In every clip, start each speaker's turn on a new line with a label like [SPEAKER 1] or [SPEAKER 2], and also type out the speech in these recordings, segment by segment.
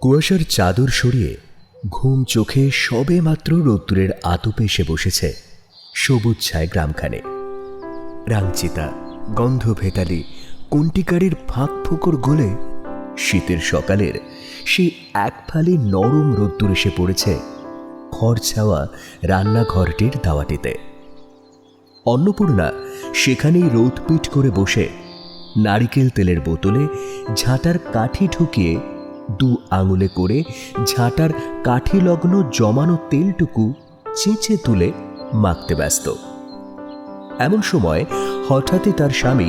[SPEAKER 1] কুয়াশার চাদর সরিয়ে ঘুম চোখে সবে মাত্র রোদ্দুরের আতপে এসে বসেছে সবুজ ছায় গ্রামখানে। রাংচিতা, গন্ধ ভেতালি, কন্টিকারের ফাঁক ফোকর গলে শীতের সকালের সেই এক ফালি নরম রোদ্দুর এসে পড়েছে খড় ছাওয়া রান্নাঘরটির দাওয়াটিতে। অন্নপূর্ণা সেখানেই রোদপিট করে বসে নারিকেল তেলের বোতলে ঝাঁটার কাঠি ঢুকিয়ে দু আঙুলে করে ঝাঁটার কাঠি লগ্ন জমানো তেলটুকু চেঁচে তুলে মাখতে ব্যস্ত। এমন সময় হঠাৎই তার স্বামী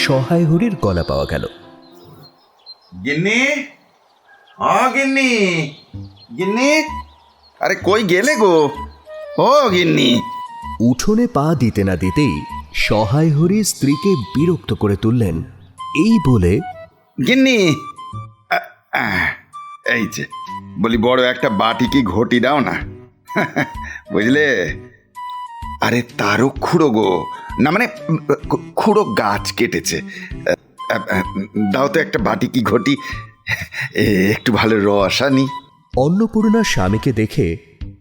[SPEAKER 1] সহায় হরির গলা পাওয়া গেল।
[SPEAKER 2] গিন্নি, গিন্নি, গিন্নি, আরে কই গেলে গো? ও গিন্নি।
[SPEAKER 1] উঠোনে পা দিতে না দিতেই সহায় হরি স্ত্রীকে বিরক্ত করে তুললেন। এই বলে,
[SPEAKER 2] গিন্নি, এই যে বলি বড় একটা বাটি কি ঘটি দাও না, বুঝলে? আরে তারও খুঁড়ো গো, না মানে খুঁড়ো গাছ কেটেছে, দাও তো একটা বাটি কি ঘটি, একটু ভালো রস আনি।
[SPEAKER 1] অন্নপূর্ণা স্বামীকে দেখে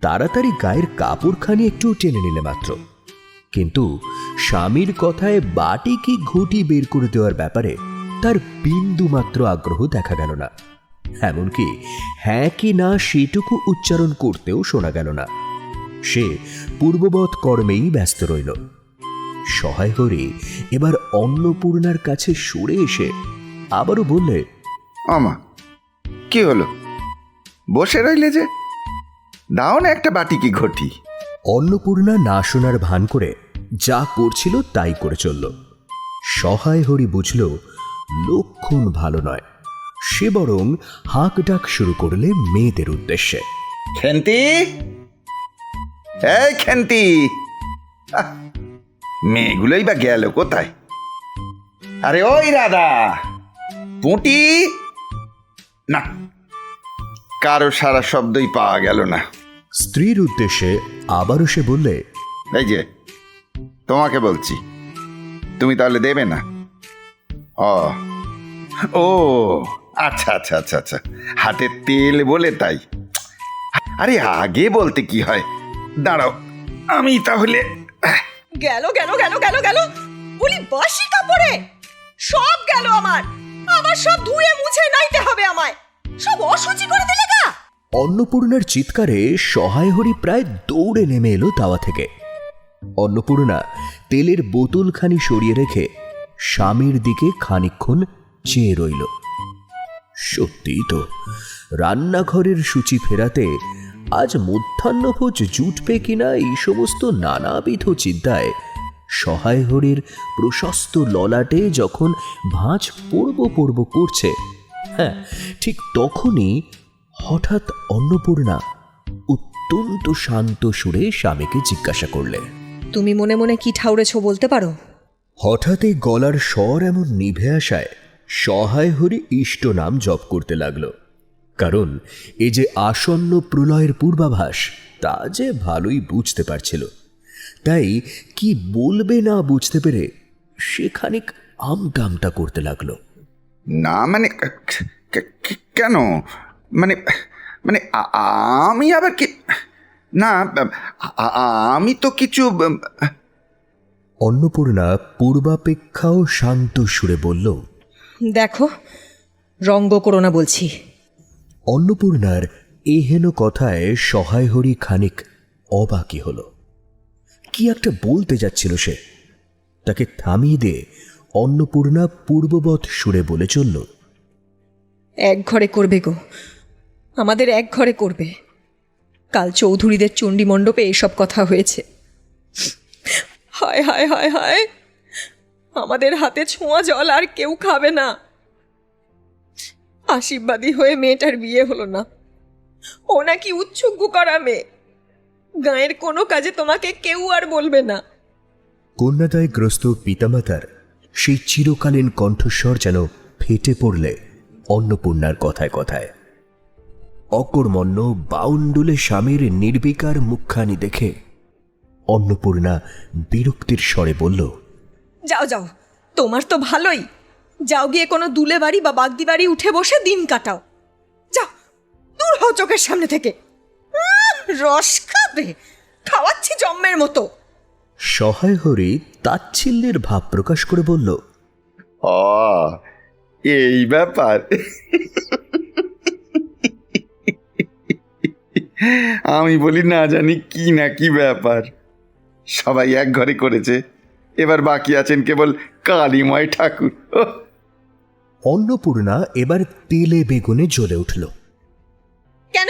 [SPEAKER 1] তাড়াতাড়ি গায়ের কাপড়খানি একটু টেনে নিলে মাত্র, কিন্তু স্বামীর কথায় বাটি কি ঘটি বের করে দেওয়ার ব্যাপারে তার বিন্দু মাত্র আগ্রহ দেখা গেল না। এমনকি হ্যাঁ কি না সেটুকু উচ্চারণ করতেও শোনা গেল না। সে পূর্ববৎ কর্মেই ব্যস্ত রইল। সহায় হরি এবার অন্নপূর্ণার কাছে সরে এসে আবারও বললে,
[SPEAKER 2] আমা কি হলো, বসে রইলে যে, দাও না একটা বাটি কি ঘটি।
[SPEAKER 1] অন্নপূর্ণা না শোনার ভান করে যা করছিল তাই করে চলল। সহায় হরি বুঝল লক্ষণ ভালো নয়। সে বরং হাঁক ডাক শুরু করলে মেয়েদের উদ্দেশ্যে,
[SPEAKER 2] খেন্তি, এই খেন্তি, মেয়েগুলোই বা গেল কোথায়? আরে ওই রাধা, পুঁটি, না কারো সারা শব্দই পাওয়া গেল না।
[SPEAKER 1] স্ত্রীর উদ্দেশ্যে আবারও সে বললে,
[SPEAKER 2] এই যে তোমাকে বলছি, তুমি তাহলে দেবে না? ও আচ্ছা আচ্ছা আচ্ছা আচ্ছা, হাতে তেল বলে তাই। আরে আগে বলতে কি হয়, দাঁড়াও আমি তাহলে।
[SPEAKER 3] গেল গেল গেল গেল গেল বলি, বাসি কাপড়ে সব গেল আমার, আবার সব ধুয়ে মুছে নাইতে হবে আমায়, সব অসুচি করে দিলে গা।
[SPEAKER 1] অন্নপূর্ণার চিৎকারে সহায় হরি প্রায় দৌড়ে নেমে এলো দাওয়া থেকে। অন্নপূর্ণা তেলের বোতলখানি সরিয়ে রেখে স্বামীর দিকে খানিকক্ষণ চেয়ে রইল। সত্যিই তো, রান্নাঘরের সূচি ফেরাতে আজ মধ্যাহ্নভোজ জুটবে কিনা এই সমস্ত নানাবিধ চিন্তায় সহায় হরির প্রশস্ত ললাটে যখন ভাঁজ পড়ব পড়ব করছে, হ্যাঁ ঠিক তখনই হঠাৎ অন্নপূর্ণা অত্যন্ত শান্ত সুরে স্বামীকে জিজ্ঞাসা করলে,
[SPEAKER 3] তুমি মনে মনে কি ঠাউরেছ বলতে পারো?
[SPEAKER 1] হঠাৎই গলার স্বর এমন নিভে আসায় সহায় হরি ইষ্ট নাম জপ করতে লাগলো। কারণ এ যে আসন্ন প্রলয়ের পূর্বাভাস তা যে ভালোই বুঝতে পারছিল। তাই কি বলবে না বুঝতে পেরে সে খানিক আমটা আমটা করতে লাগলো।
[SPEAKER 2] না মানে কেন, মানে মানে আমি আবার কি, না আমি তো কিছু।
[SPEAKER 1] অন্নপূর্ণা পূর্বাপেক্ষাও শান্ত সুরে বলল,
[SPEAKER 3] দেখো, রঙ্গ করো না বলছি।
[SPEAKER 1] অন্নপূর্ণার এহেন কথায় সহায় হরি খানিক অবাকি হল। কি একটা বলতে যাচ্ছিল সে, তাকে থামিয়ে দিয়ে অন্নপূর্ণা পূর্ববৎ সুরে বলে চলল,
[SPEAKER 3] এক ঘরে করবে গো, আমাদের এক ঘরে করবে। কাল চৌধুরীদের চণ্ডী মণ্ডপে এসব কথা হয়েছে। হায় হায় হায় হায়, আমাদের হাতে ছোঁয়া জল আর কেউ খাবে না। আশীর্বাদী হয়ে মেয়েটার বিয়ে হলো না, ও নাকি উচ্ছুক করা মেয়ে, গায়ের কোনো কাজে তোমাকে কেউ আর বলবে না।
[SPEAKER 1] কন্যাদায় গ্রস্ত পিতামাতার সেই চিরকালীন কণ্ঠস্বর যেন ফেটে পড়লে অন্নপূর্ণার কথায় কথায়। অকর্মণ্য বাউন্ডুলে স্বামীর নির্বিকার মুখখানি দেখে অন্নপূর্ণা বিরক্তির স্বরে বলল,
[SPEAKER 3] যাও যাও, তোমার তো ভালোই, যাও গিয়ে কোনো দুলে বাড়ি বা বাগদি বাড়ি উঠে বসে দিন কাটাও, যাও। দূর হও চোখের সামনে থেকে। রস খাবে? খাওয়াচ্ছি জম্মের মতো।
[SPEAKER 1] সহায় হরি তাচ্ছিল্যের ভাব প্রকাশ করে বলল,
[SPEAKER 2] ও এই ব্যাপার। আমি বলি না জানি কি না কি ব্যাপার। সবাই এক ঘরে করেছে, এবার বাকি আছেন কেবল কালীময় ঠাকুর। ওহ!
[SPEAKER 1] অন্নপূর্ণা এবার তেলে বেগুনে জ্বলে উঠল।
[SPEAKER 3] কেন?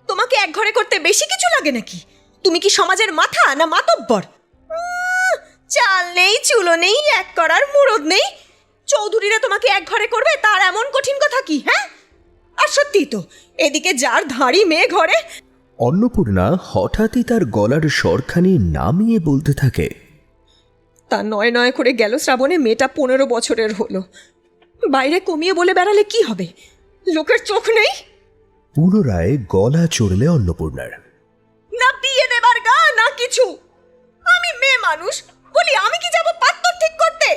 [SPEAKER 3] তোমাকে এক ঘরে করতে বেশি কিছু লাগে নাকি? তুমি কি সমাজের মাথা না মাতব্বর? চাল নেই, চুলো নেই, এক করার মুরদ নেই, চৌধুরীরা তোমাকে এক ঘরে করবে তার এমন কঠিন কথা কি? হ্যাঁ, আর সত্যি তো এদিকে যার ধাড়ি মেয়ে ঘরে।
[SPEAKER 1] অন্নপূর্ণা হঠাৎই তার গলার স্বরখানি নামিয়ে বলতে থাকে,
[SPEAKER 3] তা নয় নয় করে গেল শ্রাবণে মেয়েটা 15 বছরের হলো। বাইরে কমিয়ে বলে বেড়ালে কি হবে? লোকের চোখ নেই?
[SPEAKER 1] পুনরায় গলা চড়লে অন্নপূর্ণার।
[SPEAKER 3] না বিয়ে দেবার গা না কিছু। আমি মেয়ে মানুষ বলি, আমি কি যাব পাত্তর ঠিক করতে?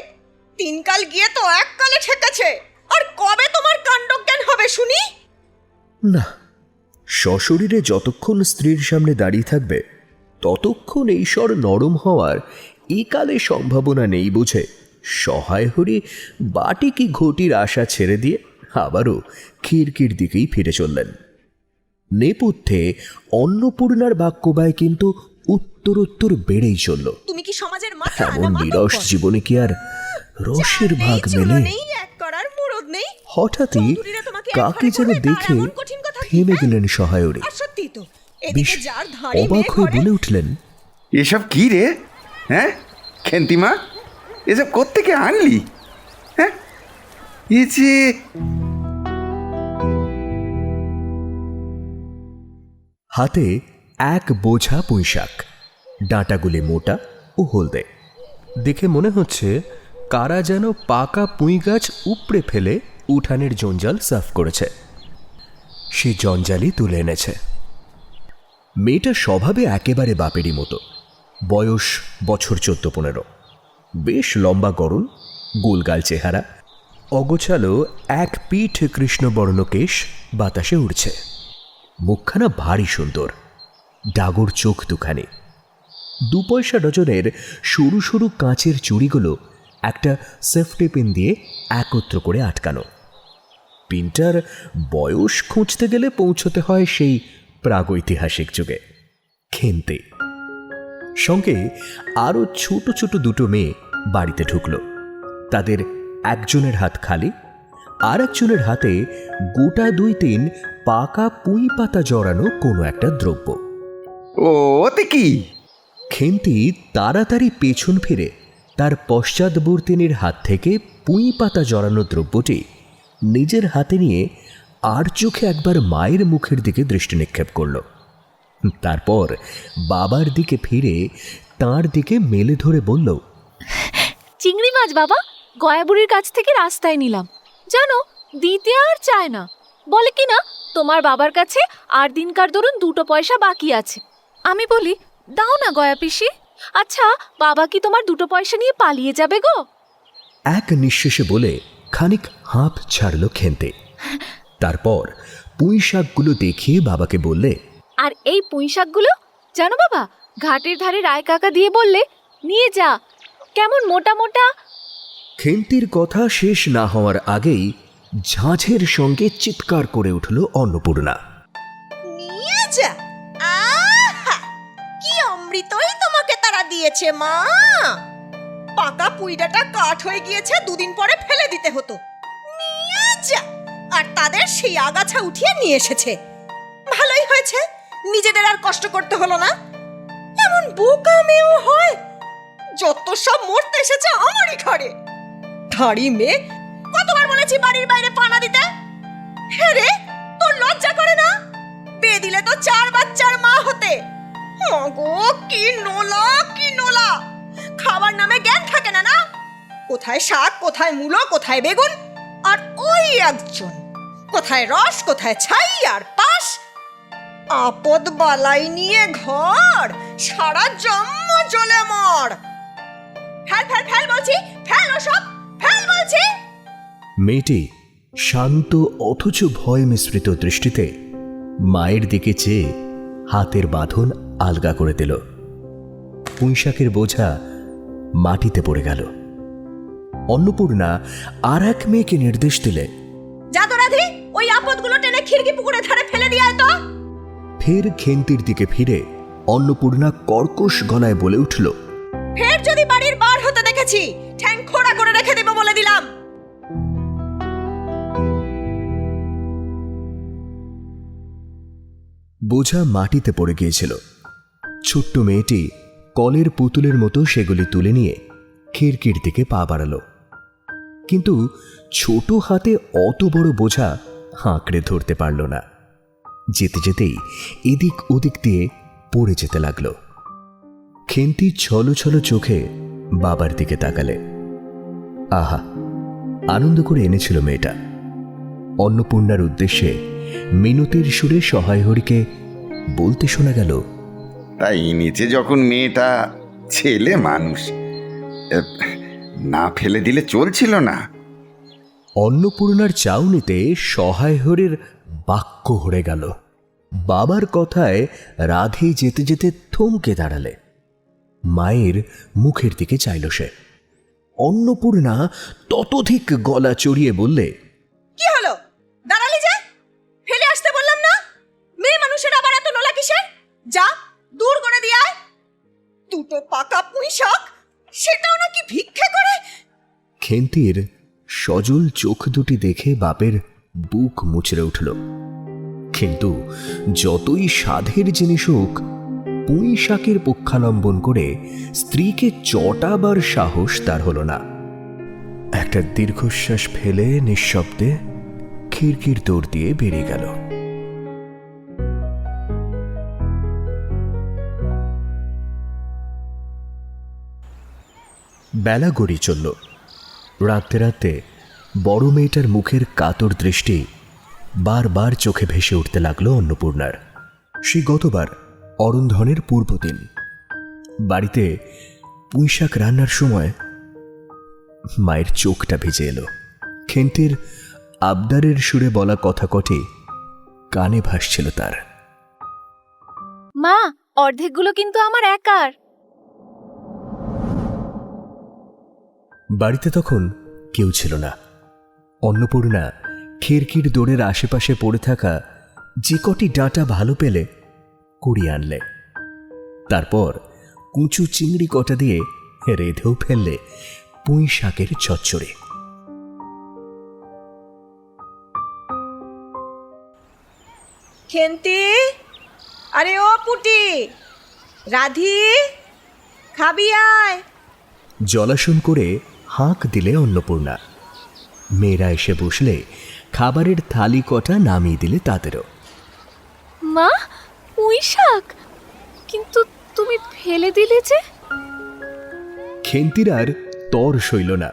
[SPEAKER 3] 3 কাল গিয়ে তো 1 কালে ঠেকেছে। আর কবে তোমার কাণ্ডজ্ঞান হবে শুনি?
[SPEAKER 1] না, সশরীরে যতক্ষণ স্ত্রীর সামনে দাঁড়িয়ে থাকবে ততক্ষণ এই স্বর নরম হওয়ার একালে সম্ভাবনা নেই বুঝে সহায় হরি বাটি কি ঘটির আশা ছেড়ে দিয়ে আবারও খিড়কির দিকেই ফিরে চললেন। নেপথ্যে অন্নপূর্ণার বাক্যবায় কিন্তু উত্তরোত্তর বেড়েই চলল।
[SPEAKER 3] তুমি কি সমাজের মাথা না
[SPEAKER 1] এমন নিরস
[SPEAKER 3] মাতব্বর?
[SPEAKER 1] জীবনে কি আর রসের
[SPEAKER 3] চাল নেই,
[SPEAKER 1] ভাগ
[SPEAKER 3] চুলো
[SPEAKER 1] মেলে?
[SPEAKER 3] নেই, এক করার মুরদ নেই,
[SPEAKER 1] হঠাৎই
[SPEAKER 3] চৌধুরীরা তোমাকে এক
[SPEAKER 1] কাকে
[SPEAKER 3] ঘরে
[SPEAKER 1] যেন
[SPEAKER 3] করবে তার
[SPEAKER 1] দেখে
[SPEAKER 3] এমন কঠিন কথা কি?
[SPEAKER 1] থেমে
[SPEAKER 3] হ্যাঁ?
[SPEAKER 1] গেলেন সহায়রে।
[SPEAKER 3] আর সত্যি তো
[SPEAKER 1] বেশ
[SPEAKER 3] এদিকে যার ধাড়ি
[SPEAKER 1] অবাক
[SPEAKER 3] মেয়ে
[SPEAKER 1] হয়ে
[SPEAKER 3] ঘরে।
[SPEAKER 1] বলে উঠলেন,
[SPEAKER 2] এসব কি রে? হ্যাঁ খেন্তিমা, এসব কোত্থেকে আনলি? হ্যাঁ এ যে
[SPEAKER 1] হাতে এক বোঝা পুঁইশাক, ডাঁটাগুলি মোটা ও হলদে। দেখে মনে হচ্ছে কারা যেন পাকা পুঁই গাছ উপড়ে ফেলে উঠানের জঞ্জাল সাফ করেছে। সে জঞ্জালই তুলে এনেছে। মেয়েটা স্বভাবে একেবারে বাপেরই মতো। বয়স বছর 14-15। বেশ লম্বা গড়ন, গোলগাল চেহারা, অগোছালো এক পিঠ কৃষ্ণবর্ণ কেশ বাতাসে উড়ছে। মুখখানা ভারী সুন্দর, ডাগর চোখ দুখানি। 2 পয়সা ডজনের সরু সরু কাঁচের চুড়িগুলো একটা সেফটি পিন দিয়ে একত্র করে আটকানো। পিনটার বয়স খুঁজতে গেলে পৌঁছতে হয় সেই প্রাগৈতিহাসিক যুগে। খেন্তি সঙ্গে আরও ছোট ছোট 2টো মেয়ে বাড়িতে ঢুকল। তাদের একজনের হাত খালি, আর একজনের হাতে গোটা 2-3 পাকা পুঁই পাতা জড়ানো কোনো একটা দ্রব্য।
[SPEAKER 2] ওতে কি?
[SPEAKER 1] খেন্তি তাড়াতাড়ি পেছন ফিরে তার পশ্চাৎবর্তিনীর হাত থেকে পুঁই পাতা জড়ানো দ্রব্যটি নিজের হাতে নিয়ে আর চোখে একবার মায়ের মুখের দিকে দৃষ্টি নিক্ষেপ করল। তারপর বাবার দিকে ফিরে তার দিকে মেলে ধরে বলল,
[SPEAKER 4] চিংড়ি মাছ বাবা, গয়াবুড়ির কাছ থেকে রাস্তায় নিলাম। জানো, দিতে আর চায় না, বলে কি না তোমার বাবার কাছে আর দিনকার ধরুন 2 পয়সা বাকি আছে। আমি বলি, দাও না গয়া পিসি। আচ্ছা বাবা কি তোমার 2 পয়সা নিয়ে পালিয়ে যাবে গো?
[SPEAKER 1] এক নিঃশেষে বলে খানিক হাঁপ ছাড়ল খেন্তে। তারপর পুঁই শাকগুলো দেখিয়ে বাবাকে বললে,
[SPEAKER 4] আর এই পুঁই শাকগুলো জানো বাবা, ঘাটের ধারে রায় কাকা দিয়ে বললে নিয়ে যা, কেমন মোটা মোটা।
[SPEAKER 1] খেন্তির কথা শেষ না হওয়ার আগেই ঝাঁঝের সঙ্গে চিৎকার করে উঠল অন্নপূর্ণা।
[SPEAKER 3] নিয়ে যা? আহা, কি অমৃতই তোমাকে তারা দিয়েছে মা। পাকা পুইডাটা কাঠ হয়ে গিয়েছে, 2 দিন পরে ফেলে দিতে হতো। নিয়ে যা। আর তাদের সেই আগাছা উঠিয়ে নিয়ে এসেছে। ভালোই হয়েছে, নিজেদের আর কষ্ট করতে হলো না। এমন বোকা মেয়েও হয়? যত সব মরতে এসেছে আমারই ঘরে। ধাড়ি মেয়ে, কতবার বলেছি বাড়ির বাইরে পানা দিতে? হ্যাঁ রে, তোর লজ্জা করে না? বিয়ে দিলে তো 4 বাচ্চার মা হতে। মাগো কি নোলা, কি নোলা! খাবার নামে জ্ঞান থাকে না না? কোথায় শাক, কোথায় মূলো, কোথায় বেগুন, আর ওই একজন কোথায় রস, কোথায় ছাই আর পাশ। আপদ বালাই নিয়ে ঘর, সারা জন্ম জ্বলে মর। ফেল ফেল ফেল বলছি, ফেল ওসব, ফেল বলছি।
[SPEAKER 1] মেয়েটি শান্ত অথচ ভয় মিশ্রিত দৃষ্টিতে মায়ের দিকে চেয়ে হাতের বাঁধন আলগা করে দিল। পুঁইশাকের বোঝা মাটিতে পড়ে গেল। অন্নপূর্ণা আর এক মেয়েকে নির্দেশ দিলে,
[SPEAKER 3] যা তো রাধি, ওই আপদগুলো টেনে খিড়কি পুকুরে ধারে ফেলে দিয়ে আয় তো।
[SPEAKER 1] ফের খেন্তির দিকে ফিরে অন্নপূর্ণা কর্কশ গলায় বলে উঠল,
[SPEAKER 3] ফের যদি বাড়ির বার হতে দেখেছি, ঠ্যাং খোড়া করে রেখে দেব বলে দিলাম।
[SPEAKER 1] বোঝা মাটিতে পড়ে গিয়েছিল। ছোট্ট মেয়েটি কলের পুতুলের মতো সেগুলি তুলে নিয়ে খিড়কির দিকে পা বাড়ালো, কিন্তু ছোট হাতে অত বড় বোঝা আঁকড়ে ধরতে পারল না। যেতে যেতেই এদিক ওদিক দিয়ে পড়ে যেতে লাগলো। খেন্তি ছলো ছলো চোখে বাবার দিকে তাকালে। আহা, আনন্দ করে এনেছিল মেয়েটা। অন্নপূর্ণার উদ্দেশ্যে মিনতির সুরে সহায় হরিকে বলতে শোনা গেল,
[SPEAKER 2] তাই নিচে যখন মেয়েটা ছেলে মানুষ, না ফেলে দিলে চলছিল না।
[SPEAKER 1] অন্নপূর্ণার চাউনিতে সহায় হরির বাক্য হরে গেল। বাবার কথায় রাধে যেতে যেতে থমকে দাঁড়ালে। মায়ের মুখের দিকে চাইল সে। অন্নপূর্ণা ততোধিক গলা চড়িয়ে বললে,
[SPEAKER 3] কি হলো, দাঁড়ালি যে? ফেলে আসতে বললাম না? মেয়ে মানুষের আবার এত নোলা কিসের? যা, দূর করে দিয়ে আয়। দুটো পাকা পুঁইশাক, সেটাও নাকি ভিক্ষে করে।
[SPEAKER 1] খেন্তির সজল চোখ দুটি দেখে বাপের বুক মুচড়ে উঠল। কিন্তু যতই সাধের জিনিস হোক, পুঁই শাকের পক্ষালম্বন করে স্ত্রীকে চটাবার সাহস তার হল না। একটা দীর্ঘশ্বাস ফেলে নিঃশব্দে খিড়কির দৌড় দিয়ে বেরিয়ে গেল। বেলা গড়িয়ে চলল। রাতে রাতে বড় মেয়েটার মুখের কাতর দৃষ্টি বারবার চোখে ভেসে উঠতে লাগলো অন্নপূর্ণার। সে গতবার অরুন্ধনের পূর্বদিন বাড়িতে পুঁইশাক রান্নার সময় মায়ের চোখটা ভিজে এলো। খেন্তির আবদারের সুরে বলা কথা কটি কানে ভাসছিল তার।
[SPEAKER 4] মা, অর্ধেকগুলো কিন্তু আমার একার।
[SPEAKER 1] বাড়িতে তখন কেউ ছিল না। অন্নপূর্ণা খিড়কির দোরের আশেপাশে পড়ে থাকা যে কটি ডাঁটা ভালো পেলে কুড়িয়ে আনলে। তারপর কুচু চিংড়ি কটা দিয়ে রেঁধেও ফেললে পুঁই শাকের চচ্চড়ি।
[SPEAKER 3] খেন্তি, আরে ও পুটি, রাধি, খাবি আয়।
[SPEAKER 1] জলাশন করে হাঁক দিলে অন্নপূর্ণা। মেয়েরা এসে বসলে খাবারের থালি কটা নামিয়ে দিলে তাদেরও।
[SPEAKER 4] মা, পুঁই শাক, কিন্তু তুমি ফেলে দিলে যে?
[SPEAKER 1] খেন্তির আর তর সইল না।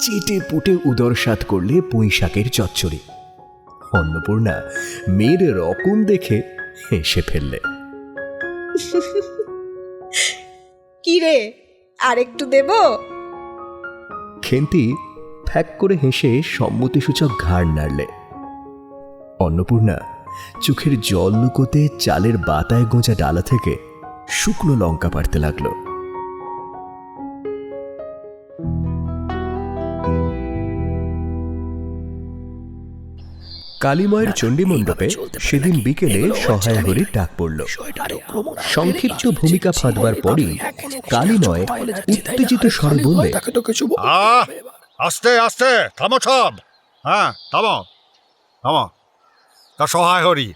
[SPEAKER 1] চেটে পুটে উদর স্বাদ করলে পুঁই শাকের চচ্চড়ি। অন্নপূর্ণা মেয়ের রকম দেখে হেসে ফেললে।
[SPEAKER 3] কি রে, আর একটু দেব?
[SPEAKER 1] খেন্তি ফ্যাক করে হেসে সম্মতিসূচক ঘাড় নাড়লে। অন্নপূর্ণা চোখের জল লুকোতে চালের বাতায় গোঁজা ডালা থেকে শুকনো লঙ্কা পাড়তে লাগলো। কালীময়ের চণ্ডীমণ্ডপে সেদিন বিকেলে সহায় হরির ডাক পড়ল। সংক্ষিপ্ত ভূমিকা ফাঁদবার পরই কালীময় উত্তেজিত স্বরে বললে,
[SPEAKER 5] আস্তে আস্তে থামো সব। হ্যাঁ, থামো থামো। তা সহায় হরি,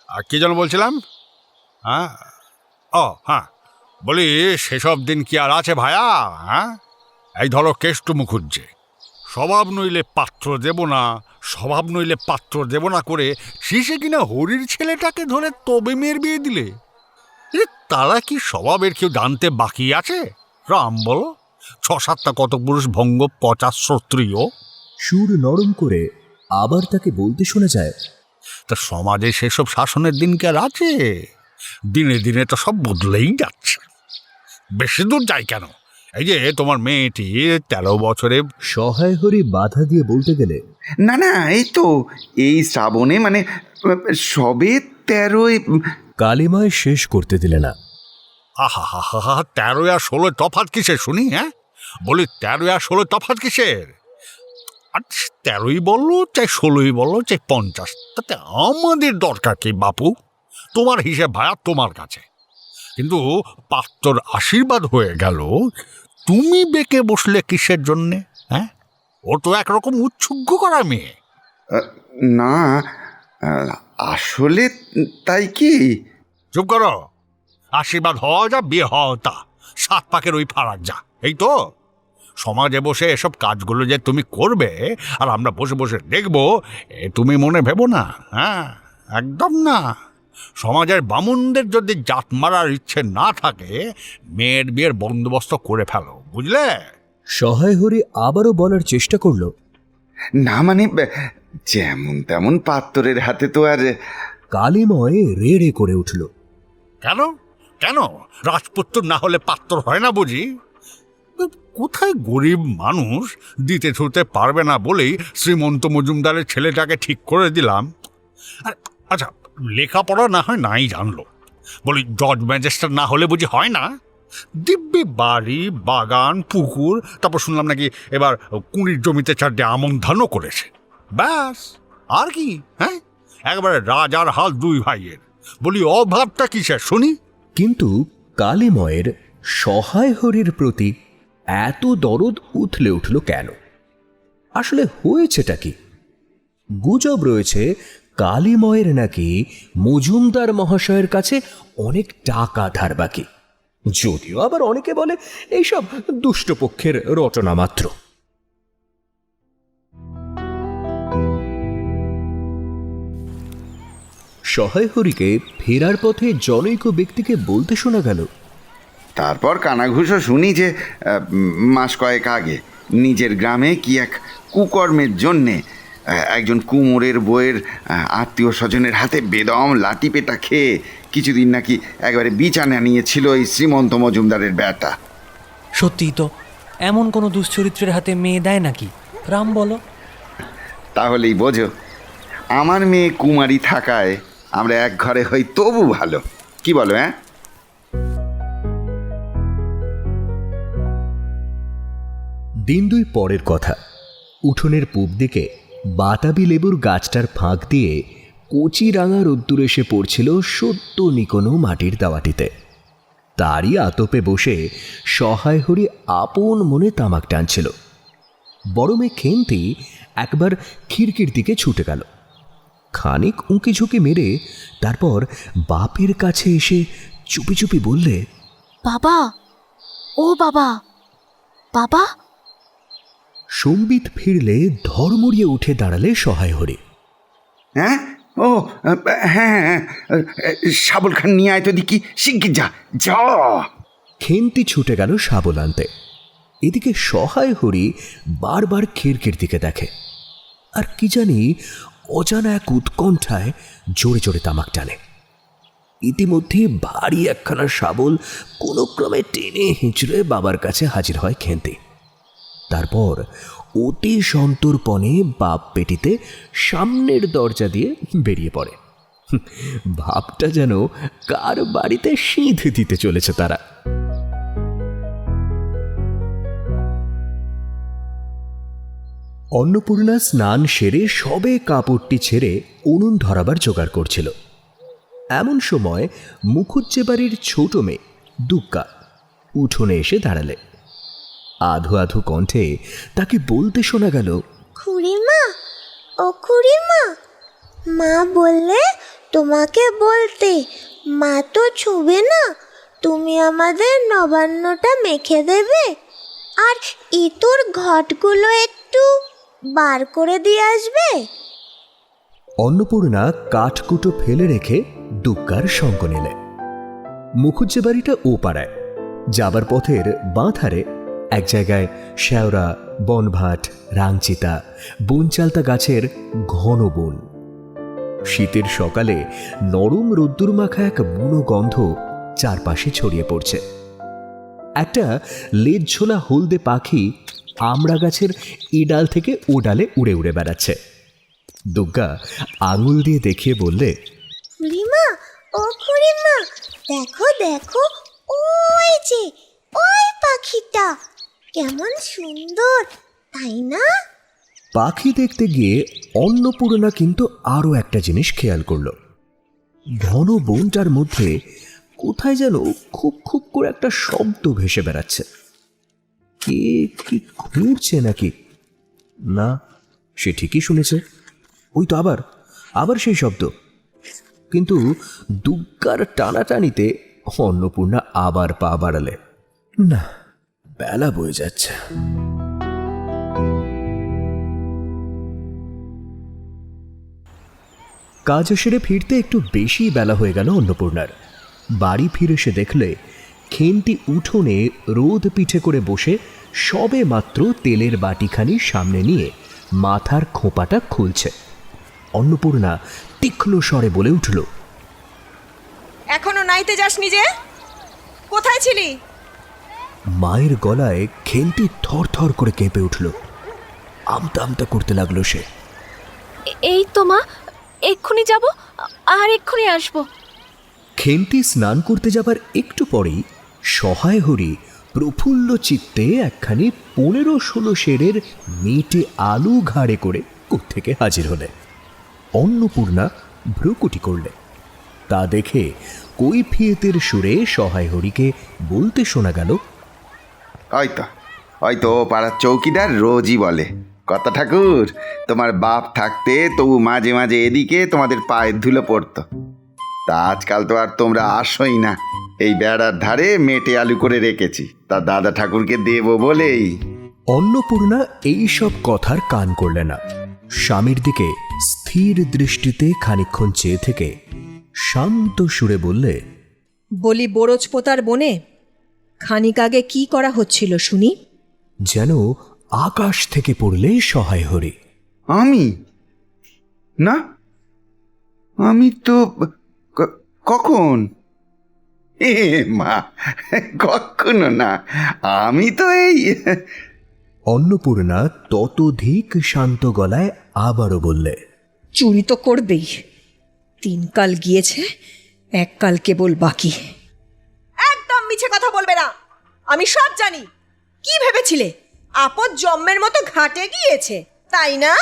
[SPEAKER 5] আর কি যেন বলছিলাম? হ্যাঁ, ও হ্যাঁ, বলি সেসব দিন কি আর আছে ভায়া? হ্যাঁ, এই ধরো কেষ্টু মুখুজ্জে, স্বভাব নইলে পাত্র দেব না, স্বভাব নইলে পাত্র দেব না করে শেষে কিনা হরির ছেলেটাকে ধরে তবে মেয়ের বিয়ে দিলে। তারা কি স্বভাবের কেউ জানতে বাকি আছে? রাম বলো, 6-7টা কত পুরুষ ভঙ্গ 50 শ্রোত্রিয়।
[SPEAKER 1] সুর নরম করে আবার তাকে বলতে শোনা যায়,
[SPEAKER 5] তা সমাজে সেসব শাসনের দিন কি আর আছে? দিনে দিনে তো সব বদলেই যাচ্ছে। বেশি দূর যাই কেন, এই যে তোমার মেয়েটি 13 বছরে।
[SPEAKER 1] সহায় হরি বাধা দিয়ে বলতে গেলে,
[SPEAKER 2] না না, এই তো এই শ্রাবণে, মানে সবে 13
[SPEAKER 1] কালিমায় শেষ করতে দিলে না।
[SPEAKER 5] আহা হা হা হা, 13 আর 16 তফাৎ কিসের শুনি? হ্যাঁ, বলি 13 আর 16 তফাৎ কিসের? আর 13ই বললো চাই 16ই বললো চাই 50, তাতে আমাদের দরকার কি বাপু? তোমার হিসেব ভায়া তোমার কাছে, কিন্তু পাত্রর আশীর্বাদ হয়ে গেল, তুমি বেঁকে বসলে কিসের জন্যে? হ্যাঁ, ও তো একরকম উৎসুগ্গ করা মেয়ে।
[SPEAKER 2] না, আসলে তাই কি?
[SPEAKER 5] চুপ করো। আশীর্বাদ হওয়া যা, বিয়ে হওয়া তা, 7 পাকের ওই ফারাক যা, এই তো। সমাজে বসে এসব কাজগুলো যে তুমি করবে আর আমরা বসে বসে দেখবো, এ তুমি মনে ভেবো না। হ্যাঁ, একদম না। সমাজের বামুনদের যদি জাত মারার ইচ্ছে না থাকে, মেয়ের বিয়ের বন্দোবস্ত করে ফেলো, বুঝলে?
[SPEAKER 1] সহায় হরি আবারও বলার চেষ্টা করল।
[SPEAKER 2] না মানে যেমন তেমন পাত্রের হাতে তো আর।
[SPEAKER 1] কালিময় রে রে করে উঠল।
[SPEAKER 5] কেন কেন রাজপুত্র না হলে পাত্র হয় না বুঝি? কোথায় গরিব মানুষ দিতে ছুতে পারবে না বলেই শ্রীমন্ত মজুমদারের ছেলেটাকে ঠিক করে দিলাম। আচ্ছা, লেখাপড়া না হয় নাই জানলো, বলি জজ ম্যাজিস্ট্রেট না হলে বুঝি হয় না? দিব্যি বাড়ি, বাগান, পুকুর, তারপর শুনলাম নাকি এবার কুড়ির জমিতে 4টে আমন ধানও করেছে। ব্যাস, আর কি? হ্যাঁ, একবারে রাজার হাল 2 ভাইয়ের। বলি অভাবটা কিসের শুনি?
[SPEAKER 1] কিন্তু কালিময়ের সহায় হরির প্রতি এত দরদ উথলে উঠল কেন? আসলে হয়েছেটা কি? গুজব রয়েছে কালিময়ের নাকি মজুমদার মহাশয়ের কাছে অনেক টাকা ধার বাকি, যদিও আবার অনেকে বলে এইসব দুষ্টপক্ষের রটনা মাত্র। সহায় হরিকে ফেরার পথে জনৈক ব্যক্তিকে বলতে শোনা গেল,
[SPEAKER 2] তারপর কানাঘুষো শুনি যে মাস কয়েক আগে নিজের গ্রামে কি এক কুকর্মের জন্যে একজন কুমোরের বইয়ের আত্মীয় স্বজনের হাতে বেদম লাঠি পেটা খেয়ে কিছুদিন নাকি একবারে বিছানা নিয়েছিল এই শ্রীমন্ত মজুমদারের বেটা।
[SPEAKER 6] সত্যিই তো, এমন কোনো দুশ্চরিত্রের হাতে মেয়ে দেয় নাকি? রাম বলো।
[SPEAKER 2] তাহলেই বোঝো, আমার মেয়ে কুমারী থাকায় আমরা এক ঘরে হই তবু ভালো। কি বলো? হ্যাঁ,
[SPEAKER 1] দিন 2 পরের কথা। উঠোনের পূব দিকে বাতাবি লেবুর গাছটার ফাঁক দিয়ে কচি রাঙা রোদ্দুর এসে পড়ছিল সদ্য নিকোনো মাটির দাওয়াটিতে। তারই আতপে বসে সহায় হরি আপন মনে তামাক টানছিল। বড় মেয়ে খেন্তি একবার খিড়কির দিকে ছুটে গেল, খানিক উঁকি ঝুঁকি মেরে তারপর বাপের কাছে এসে চুপি চুপি বললে,
[SPEAKER 4] বাবা, ও বাবা, বাবা।
[SPEAKER 1] সম্বিত ফিরলে ধর্মড়িয়ে উঠে দাঁড়ালে সহায় হরি।
[SPEAKER 2] হ্যাঁ, ও হ্যাঁ হ্যাঁ, শাবল খান নিয়ে আয় তো দেখি, শিগগির যা যা।
[SPEAKER 1] খেন্তি ছুটে গেল শাবল আনতে। এদিকে সহায় হরি বারবার খিড়কির দিকে দেখে, আর কি জানি অজানা এক উৎকণ্ঠায় জোরে জোরে তামাক টানে। ইতিমধ্যে ভারী একখানা শাবল কোনো ক্রমে টেনে হিঁচড়ে বাবার কাছে হাজির হয় খেন্তি। তারপর অতি সন্তর্পণে বাপ পেটিতে সামনের দরজা দিয়ে বেরিয়ে পড়ে। ভাবটা যেন কার বাড়িতে সিঁধ দিতে চলেছে তারা। অন্নপূর্ণা স্নান সেরে সবে কাপড়টি ছেড়ে উনুন ধরাবার জোগাড় করছিল। এমন সময় মুখুজ্জে বাড়ির ছোট মেয়ে দুগ্গা উঠোনে এসে দাঁড়ালে। আধো আধো কণ্ঠে তাকে বলতে শোনা গেল,
[SPEAKER 7] খুড়িমা, ও খুড়িমা, মা বললে তোমাকে বলতে, মা তো ছুবে না, তুমি আমাদের নবান্নটা মেখে দেবে, আর ইতুর ঘটগুলো একটু বার করে দিয়ে আসবে।
[SPEAKER 1] অন্নপূর্ণা কাঠকুটো ফেলে রেখে দুগ্গার সঙ্গ নিলে। মুখুজ্জে বাড়িটা ও পাড়ায়। যাবার পথের বাঁ ধারে এক জায়গায় শেওড়া, বনভাট, রাংচিতা, বনচালতা গাছের ঘন বন। শীতের সকালে নরম রোদ্দুর মাখা এক বুনো গন্ধ চারপাশে ছড়িয়ে পড়ছে। একটা লেজ ঝোলা হলদে পাখি আমড়া গাছের এ ডাল থেকে ও ডালে উড়ে উড়ে বেড়াচ্ছে। দুগ্গা আঙুল দিয়ে দেখিয়ে বললে,
[SPEAKER 7] খুড়িমা, ও খুড়িমা, দেখো দেখো, ওই যে ওই পাখিটা কেমন সুন্দর, তাই না?
[SPEAKER 1] পাখি দেখতে গিয়ে অন্নপূর্ণা কিন্তু আরও একটা জিনিস খেয়াল করলো। ঘন বনটার মধ্যে কোথায় যেন খুব খুব করে একটা শব্দ ভেসে বেড়াচ্ছে। কে কি ঘুরছে নাকি? না, সে ঠিকই শুনেছে। ওই তো আবার আবার সেই শব্দ, কিন্তু দুগ্গার টানাটানিতে অন্নপূর্ণা আবার পা বাড়ালে। না, বেলা বয়ে যাচ্ছে। কাজ সেরে ফিরতে একটু বেশি বেলা হয়ে গেল অন্নপূর্ণার। বাড়ি ফিরে সে দেখলে খেন্তি উঠোনে রোদ পিঠে করে বসে সবে মাত্র তেলের বাটিখানি সামনে নিয়ে মাথার খোঁপাটা খুলছে। অন্নপূর্ণা তীক্ষ্ণ স্বরে বলে উঠল,
[SPEAKER 3] এখনো নাইতে যাসনি যে? কোথায় ছিলি?
[SPEAKER 1] মায়ের গলায় খেন্তি থর থর করে কেঁপে উঠল। আমতা আমতা করতে লাগলো সে।
[SPEAKER 4] এই তো মা, এক্ষুনি যাব আর এক্ষুনি আসবো।
[SPEAKER 1] খেন্তি স্নান করতে যাবার একটু পরেই সহায় হরি প্রফুল্ল চিত্তে একখানি 15-16 সেরের মেটে আলু ঘাড়ে করে কোত্থেকে হাজির হলে। অন্নপূর্ণা ভ্রুকুটি করলে। তা দেখে কৈফিয়তের সুরে সহায় হরিকে বলতে শোনা গেল,
[SPEAKER 2] হয়তো হয়তো ও পাড়ার চৌকিদার রোজই বলে, কত ঠাকুর, তোমার বাপ থাকতে তবু মাঝে মাঝে এদিকে তোমাদের পায়ের ধুলো পড়তো। তা আজকাল তো আর তোমরা আসোই না। এই বেড়ার ধারে মেটে আলু করে রেখেছি, তা দাদা ঠাকুরকে দেবো বলেই।
[SPEAKER 1] অন্নপূর্ণা এই সব কথার কান করলে না। স্বামীর দিকে স্থির দৃষ্টিতে খানিকক্ষণ চেয়ে থেকে শান্ত সুরে বললে,
[SPEAKER 3] বলি বরজপোতার বনে খানিক আগে কি করা হচ্ছিল শুনি?
[SPEAKER 1] যেন আকাশ থেকে পড়লে সহায় হরি।
[SPEAKER 2] আমি না, আমি তো কখন? এ মা, কখনো না, আমি তো এই।
[SPEAKER 1] অন্নপূর্ণা ততোধিক শান্ত গলায় আবারও বললে,
[SPEAKER 3] চুরি তো করবেই। 3 কাল গিয়েছে, 1 কাল কেবল বাকি। একদম মিছে কথা বলবে না, আমি সব জানি। কি ভেবেছিলে আপদ জম্মের মতো ঘাটে গিয়েছে, তাই না?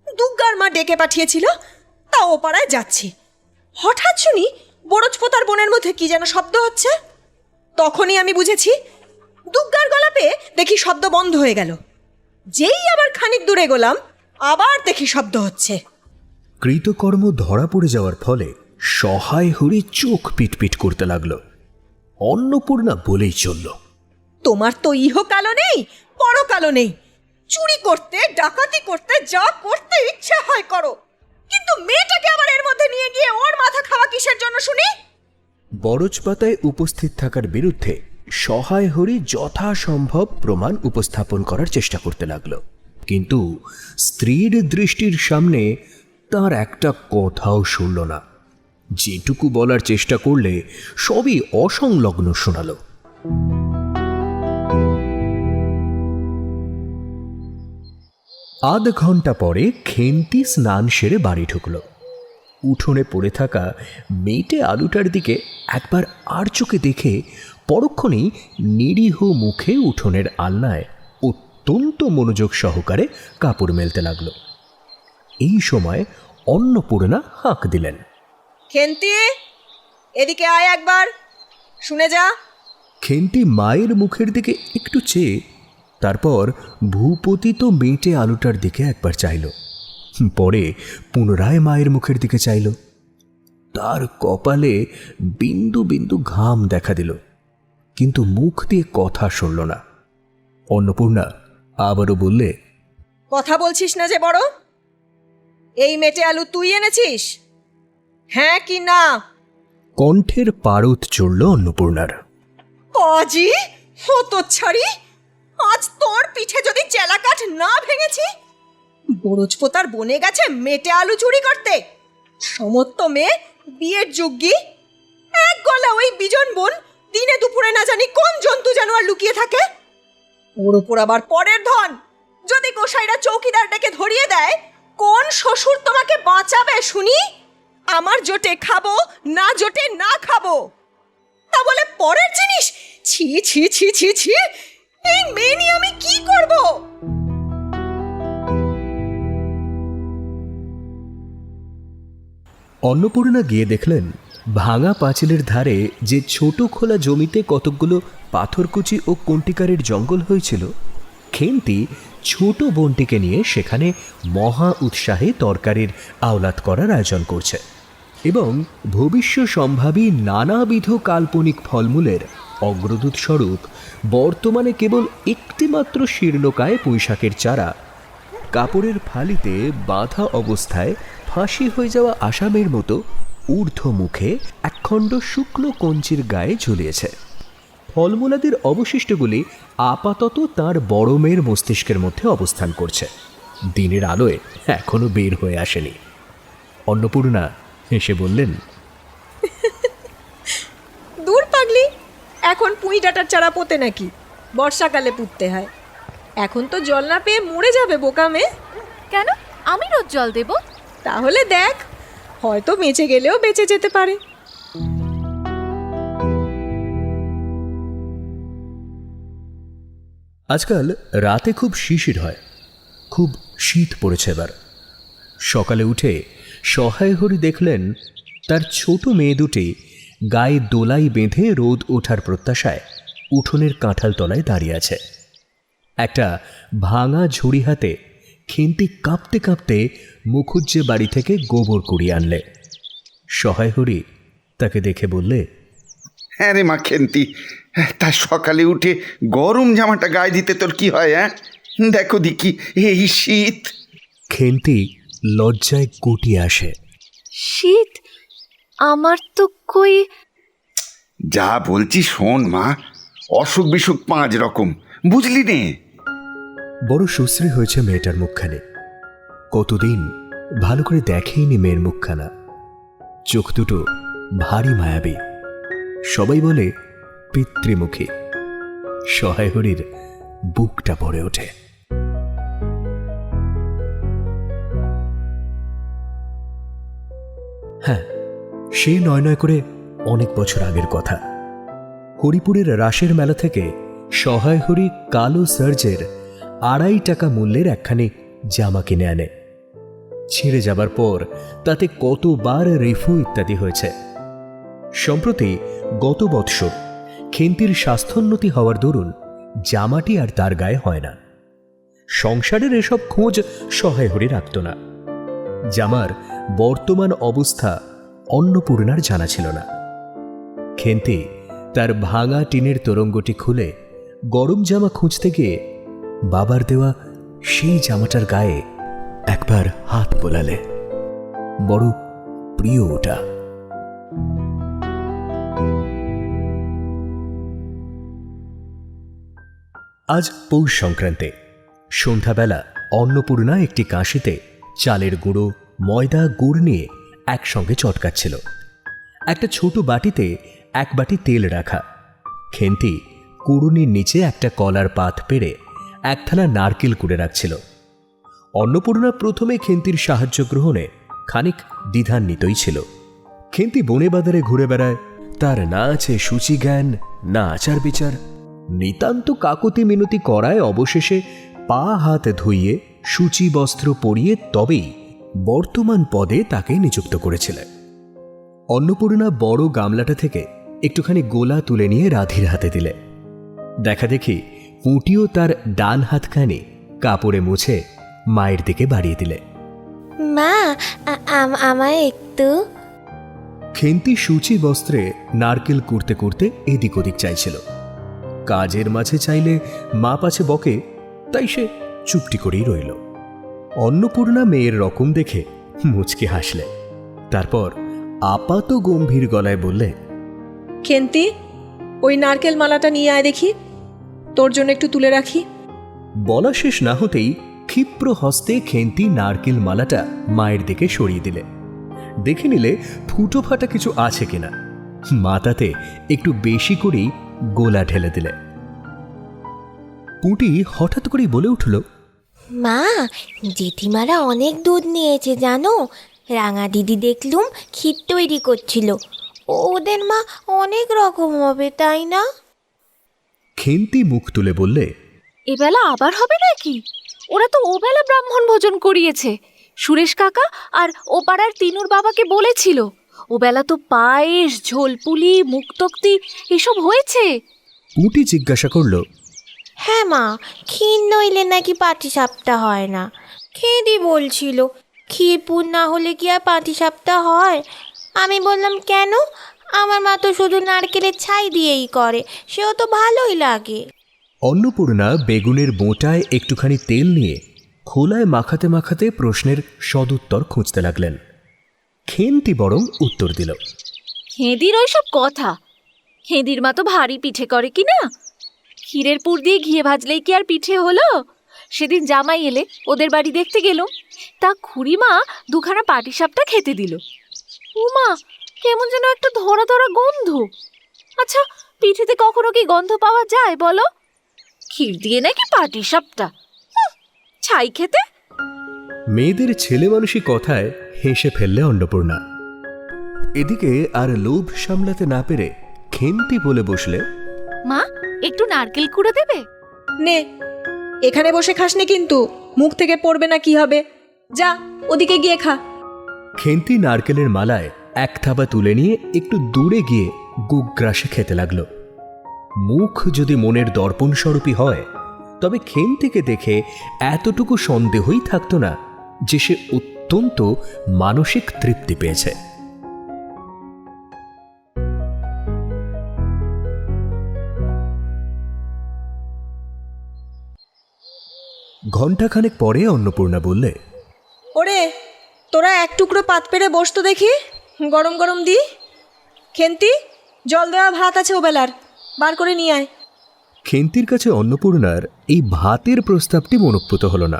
[SPEAKER 3] দুগ্গার মা ডেকে পাঠিয়েছিল, তা ও পাড়ায় যাচ্ছি। হঠাৎ শুনি বরজপোতার বনের মধ্যে কি যেন শব্দ হচ্ছে। তখনই আমি বুঝেছি। দুগ্গার গলা পেয়ে দেখি শব্দ বন্ধ হয়ে গেল। যেই আবার খানিক দূরে গেলাম, আবার দেখি শব্দ হচ্ছে।
[SPEAKER 1] কৃতকর্ম ধরা পড়ে যাওয়ার ফলে সহায় হরি চোখ পিটপিট করতে লাগলো। অন্নপূর্ণা বলেই চলল,
[SPEAKER 3] তোমার তো ইহকালও নেই, পরকালও নেই। চুরি করতে, ডাকাতি করতে, যা করতে ইচ্ছা হয় করো, কিন্তু মেয়েটাকে আবার এর মধ্যে নিয়ে গিয়ে ওর মাথা খাওয়া কিসের জন্য শুনি?
[SPEAKER 1] বরজপাতায় উপস্থিত থাকার বিরুদ্ধে সহায় হরি যথাসম্ভব প্রমাণ উপস্থাপন করার চেষ্টা করতে লাগলো, কিন্তু স্ত্রীর দৃষ্টির সামনে তার একটা কথাও শুনল না। যেটুকু বলার চেষ্টা করলে সবই অসংলগ্ন শোনালো। আধ ঘন্টা পরে খেন্তি স্নান সেরে বাড়ি ঢুকল। উঠোনে পড়ে থাকা মেটে আলুটার দিকে একবার আর চোখে দেখে পরক্ষণেই নিরীহ মুখে উঠোনের আলনায় অত্যন্ত মনোযোগ সহকারে কাপড় মেলতে লাগল। এই সময় অন্নপূর্ণা হাঁক দিলেন,
[SPEAKER 3] খেন্তি, এদিকে আয় একবার, শুনে যা।
[SPEAKER 1] খেন্তি মায়ের মুখের দিকে একটু চেয়ে তারপর ভূপতিত মেটে আলুটার দিকে একবার চাইল, পরে পুনরায় মায়ের মুখের দিকে চাইল। তার কপালে বিন্দু বিন্দু ঘাম দেখা দিল, কিন্তু মুখ দিয়ে কথা শুনল না। অন্নপূর্ণা আবারও বললে,
[SPEAKER 3] কথা বলছিস না যে বড়? এই মেটে আলু তুই এনেছিস, হ্যাঁ কি না?
[SPEAKER 1] কণ্ঠের পারদ চড়ল অন্নপূর্ণার।
[SPEAKER 3] অজি হতো ছাড়ি, আজ তোর পিঠে যদি চেলাকাঠ না ভেঙেছি। বরজপোতার বনে গেছে মেটে আলু চুরি করতে। সমস্ত মেয়ে বিয়ের যোগ্যী, এক গলা ওই বিজন বোন দিনে দুপুরে না জানি কোন জন্তু জানোয়ার লুকিয়ে থাকে। ওর ওপর আবার পরের ধন। যদি গোসাইরা চৌকিদার ডেকে ধরিয়ে দেয়, কোন শ্বশুর তোমাকে বাঁচাবে শুনি? আমার জোটে খাবো, না জোটে না খাবো, তা বলে পরের জিনিস। ছি ছি ছি ছি ছি, এই মেয়ে নিয়ে আমি কি করব?
[SPEAKER 1] অন্নপূর্ণা গিয়ে দেখলেন ভাঙা পাঁচিলের ধারে যে ছোট খোলা জমিতে কতকগুলো পাথরকুচি ও কণ্টিকারের জঙ্গল হয়েছিল, খেন্তি ছোট বোনটিকে নিয়ে সেখানে মহা উৎসাহে তরকারির আওলাদ করার আয়োজন করছে এবং ভবিষ্য সম্ভাবী নানাবিধ কাল্পনিক ফলমূলের অগ্রদূত স্বরূপ বর্তমানে কেবল একটিমাত্র শীর্ণকায় পুঁইশাকের চারা কাপড়ের ফালিতে বাঁধা অবস্থায় ফাঁসি হয়ে যাওয়া আসামের মতো ঊর্ধ্ব মুখে একখণ্ড শুকনো কঞ্চির গায়ে ঝুলিয়েছে। ফলমূলাদির অবশিষ্টগুলি আপাতত তার বড় মেয়ের মস্তিষ্কের মধ্যে অবস্থান করছে, দিনের আলোয় এখনো বের হয়ে আসেনি। অন্নপূর্ণা হেসে বললেন,
[SPEAKER 3] দূর পাগলি, এখন পুঁই ডাঁটার চারা পোতে নাকি? বর্ষাকালে পুঁততে হয়। এখন তো জল না পেয়ে মরে যাবে বোকা মেয়ে।
[SPEAKER 4] কেন, আমি রোজ জল দেব?
[SPEAKER 3] তাহলে দেখ, হয়তো বেঁচে গেলেও বেঁচে যেতে পারে।
[SPEAKER 1] আজকাল রাতে খুব শিশির হয়, খুব শীত পড়েছে এবার। সকালে উঠে সহায় হরি দেখলেন তার ছোট মেয়ে দুটি গায়ে দোলাই বেঁধে রোদ ওঠার প্রত্যাশায় উঠোনের কাঁঠাল তলায় দাঁড়িয়ে আছে। একটা ভাঙা ঝুড়ি হাতে খেন্তি কাঁপতে কাঁপতে মুখুজ্জে বাড়ি থেকে গোবর কুড়িয়ে আনলে। সহায় হরি তাকে দেখে বললে,
[SPEAKER 2] হ্যাঁ রে মা খেন্তি, তা সকালে উঠে গরম জামাটা গায়ে দিতে তোর কি হয়? হ্যাঁ, দেখো দেখি এই শীত।
[SPEAKER 1] খেন্তি লজ্জায় গুটিয়ে আসে।
[SPEAKER 4] শীত? আমার তো কই।
[SPEAKER 2] যা বলছি শোন মা, অসুখ বিসুখ 5 রকম, বুঝলি নে?
[SPEAKER 1] বড় সুশ্রী হয়েছে মেয়েটার মুখখানে। কতদিন ভালো করে দেখেইনি মেয়ের মুখখানা। চোখ দুটো ভারী মায়াবী, সবাই বলে পিতৃমুখী। সহায় হরির বুকটা ভরে ওঠে। হ্যাঁ, সে নয় নয় করে অনেক বছর আগের কথা। হরিপুরের রাসের মেলা থেকে সহায় হরি কালো সার্জের 2.5 টাকা মূল্যের একখানি জামা কিনে আনে। ছিঁড়ে যাবার পর তাতে কতবার রিফু ইত্যাদি হয়েছে। সম্প্রতি গত বৎসর খেন্তির স্বাস্থ্যোন্নতি হওয়ার দরুন জামাটি আর তার গায়ে হয় না। সংসারের এসব খোঁজ সহায় হরি রাখত না। জামার বর্তমান অবস্থা অন্নপূর্ণার জানা ছিল না। খেন্তি তার ভাঙা টিনের তোরঙ্গটি খুলে গরম জামা খুঁজতে গিয়ে বাবার দেওয়া সেই জামাটার গায়ে একবার হাত বোলালে। বড় প্রিয় ওটা। আজ পৌষ সংক্রান্তি। সন্ধ্যাবেলা অন্নপূর্ণা একটি কাঁশিতে চালের গুঁড়ো, ময়দা, গুড় নিয়ে একসঙ্গে চটকাচ্ছিল। একটা ছোট বাটিতে 1 বাটি তেল রাখা। খেন্তি কুড়ুনির নিচে একটা কলার পাত পেড়ে একথানা নারকেল কুড়ে রাখছিল। অন্নপূর্ণা প্রথমে খেন্তির সাহায্য গ্রহণে খানিক দ্বিধান্বিতই ছিল। খেন্তি বনে বাজারে ঘুরে বেড়ায়, তার না আছে সূচি জ্ঞান, না আচার বিচার। নিতান্ত কাকতি মিনতি করায় অবশেষে পা হাত ধুইয়ে সূচি বস্ত্র পরিয়ে তবেই বর্তমান পদে তাকে নিযুক্ত করেছিলেন। অন্নপূর্ণা বড় গামলাটা থেকে একটুখানি গোলা তুলে নিয়ে রাধির হাতে দিলে। দেখা দেখি পুঁটিও তার ডান হাতখানি কাপড়ে মুছে মায়ের দিকে বাড়িয়ে দিলে।
[SPEAKER 7] মা, আমায় একটু।
[SPEAKER 1] খেন্তি সূচি বস্ত্রে নারকেল কুড়তে কুড়তে এদিক ওদিক চাইছিল। কাজের মাঝে চাইলে মা পাছে বকে, তাই সে চুপটি করেই রইল। অন্নপূর্ণা মেয়ের রকম দেখে মুচকি হাসলে। তারপর আপাত গম্ভীর গলায় বললে,
[SPEAKER 3] খেন্তি, ওই নারকেল মালাটা নিয়ে আয় দেখি, তোর জন্য একটু তুলে রাখি।
[SPEAKER 1] বলা শেষ না হতেই ক্ষিপ্র হস্তে খেন্তি নারকেল মালাটা মায়ের দিকে সরিয়ে দিলে। দেখে নিলে ফুটো ফাটা কিছু আছে কিনা। মা তাতে একটু বেশি করেই গোলা ঢেলে দিলে। পুঁটি হঠাৎ করেই বলে উঠল,
[SPEAKER 7] মা, জেঠিমারা অনেক দুধ নিয়েছে জানো, রাঙা দিদি দেখলুম ক্ষীর তৈরি করছিল। ওদের মা অনেক রকম হবে, তাই না?
[SPEAKER 1] খেন্তি মুখ তুলে বললে,
[SPEAKER 4] এবেলা আবার হবে নাকি? ওরা তো ওবেলা ব্রাহ্মণ ভোজন করিয়েছে। সুরেশ কাকা আর ও পাড়ার তিনুর বাবাকে বলেছিল। ওবেলা তো পায়েস, ঝোলপুলি, মুক্তক্তি এসব হয়েছে।
[SPEAKER 1] পুঁটি জিজ্ঞাসা করল,
[SPEAKER 7] হ্যাঁ মা, ক্ষীর নইলে নাকি পাটিসাপটা হয় না। খেদি বলছিল ক্ষীরপুর না হলে কি আর পাটিসাপটা হয়? আমি বললাম কেন? আমার মা তো শুধু নারকেলের ছাই দিয়েই করে, সেও তো ভালোই লাগে।
[SPEAKER 1] অন্নপূর্ণা বেগুনের বোঁটায় একটুখানি তেল নিয়ে খোলায় মাখাতে মাখাতে প্রশ্নের সদুত্তর খুঁজতে লাগলেন। খেন্তি বরং উত্তর দিল,
[SPEAKER 4] হেঁদির ওইসব কথা। হেঁদির মা তো ভারী পিঠে করে কি না? ক্ষীরের পুর দিয়ে ঘিয়ে ভাজলেই কি আর পিঠে হলো? সেদিন জামাই এলে ওদের বাড়ি দেখতে গেলুম, তা খুড়িমা দুখানা পাটিসাপটা খেতে দিল। উমা, কেমন যেন একটা ধরা ধরা গন্ধ। আচ্ছা, পিঠেতে কখনো কি গন্ধ পাওয়া যায় বলো? ক্ষীর দিয়ে নাকি পাটিসাপটা? ছাই খেতে।
[SPEAKER 1] মেয়েদের ছেলে মানুষই কথায় হেসে ফেললে অন্নপূর্ণা। এদিকে আর লোভ সামলাতে না পেরে খেন্তি বলে বসলে,
[SPEAKER 4] মা, একটু নারকেল কুড়ে দেবে?
[SPEAKER 3] নে, এখানে বসে খাসনি কিন্তু, মুখ থেকে পড়বে না কি হবে? যা, ওদিকে গিয়ে খা।
[SPEAKER 1] খেন্তি নারকেলের মালায় এক থাবা তুলে নিয়ে একটু দূরে গিয়ে গুগ্রাসে খেতে লাগলো। মুখ যদি মনের দর্পণ স্বরূপী হয়, তবে খেন্তিকে দেখে এতটুকু সন্দেহই থাকতো না যে সে অত্যন্ত মানসিক তৃপ্তি পেয়েছে। ঘণ্টাখানেক পরে অন্নপূর্ণা বললে,
[SPEAKER 3] ওরে, তোরা এক টুকরো পাত পেরে বসতো দেখি, গরম গরম দি। খেন্তি, জল দেওয়া ভাত আছে ওবেলার, বার করে নিয়ে আয়।
[SPEAKER 1] খেন্তির কাছে অন্নপূর্ণার এই ভাতের প্রস্তাবটি মনোপ্রত হল না।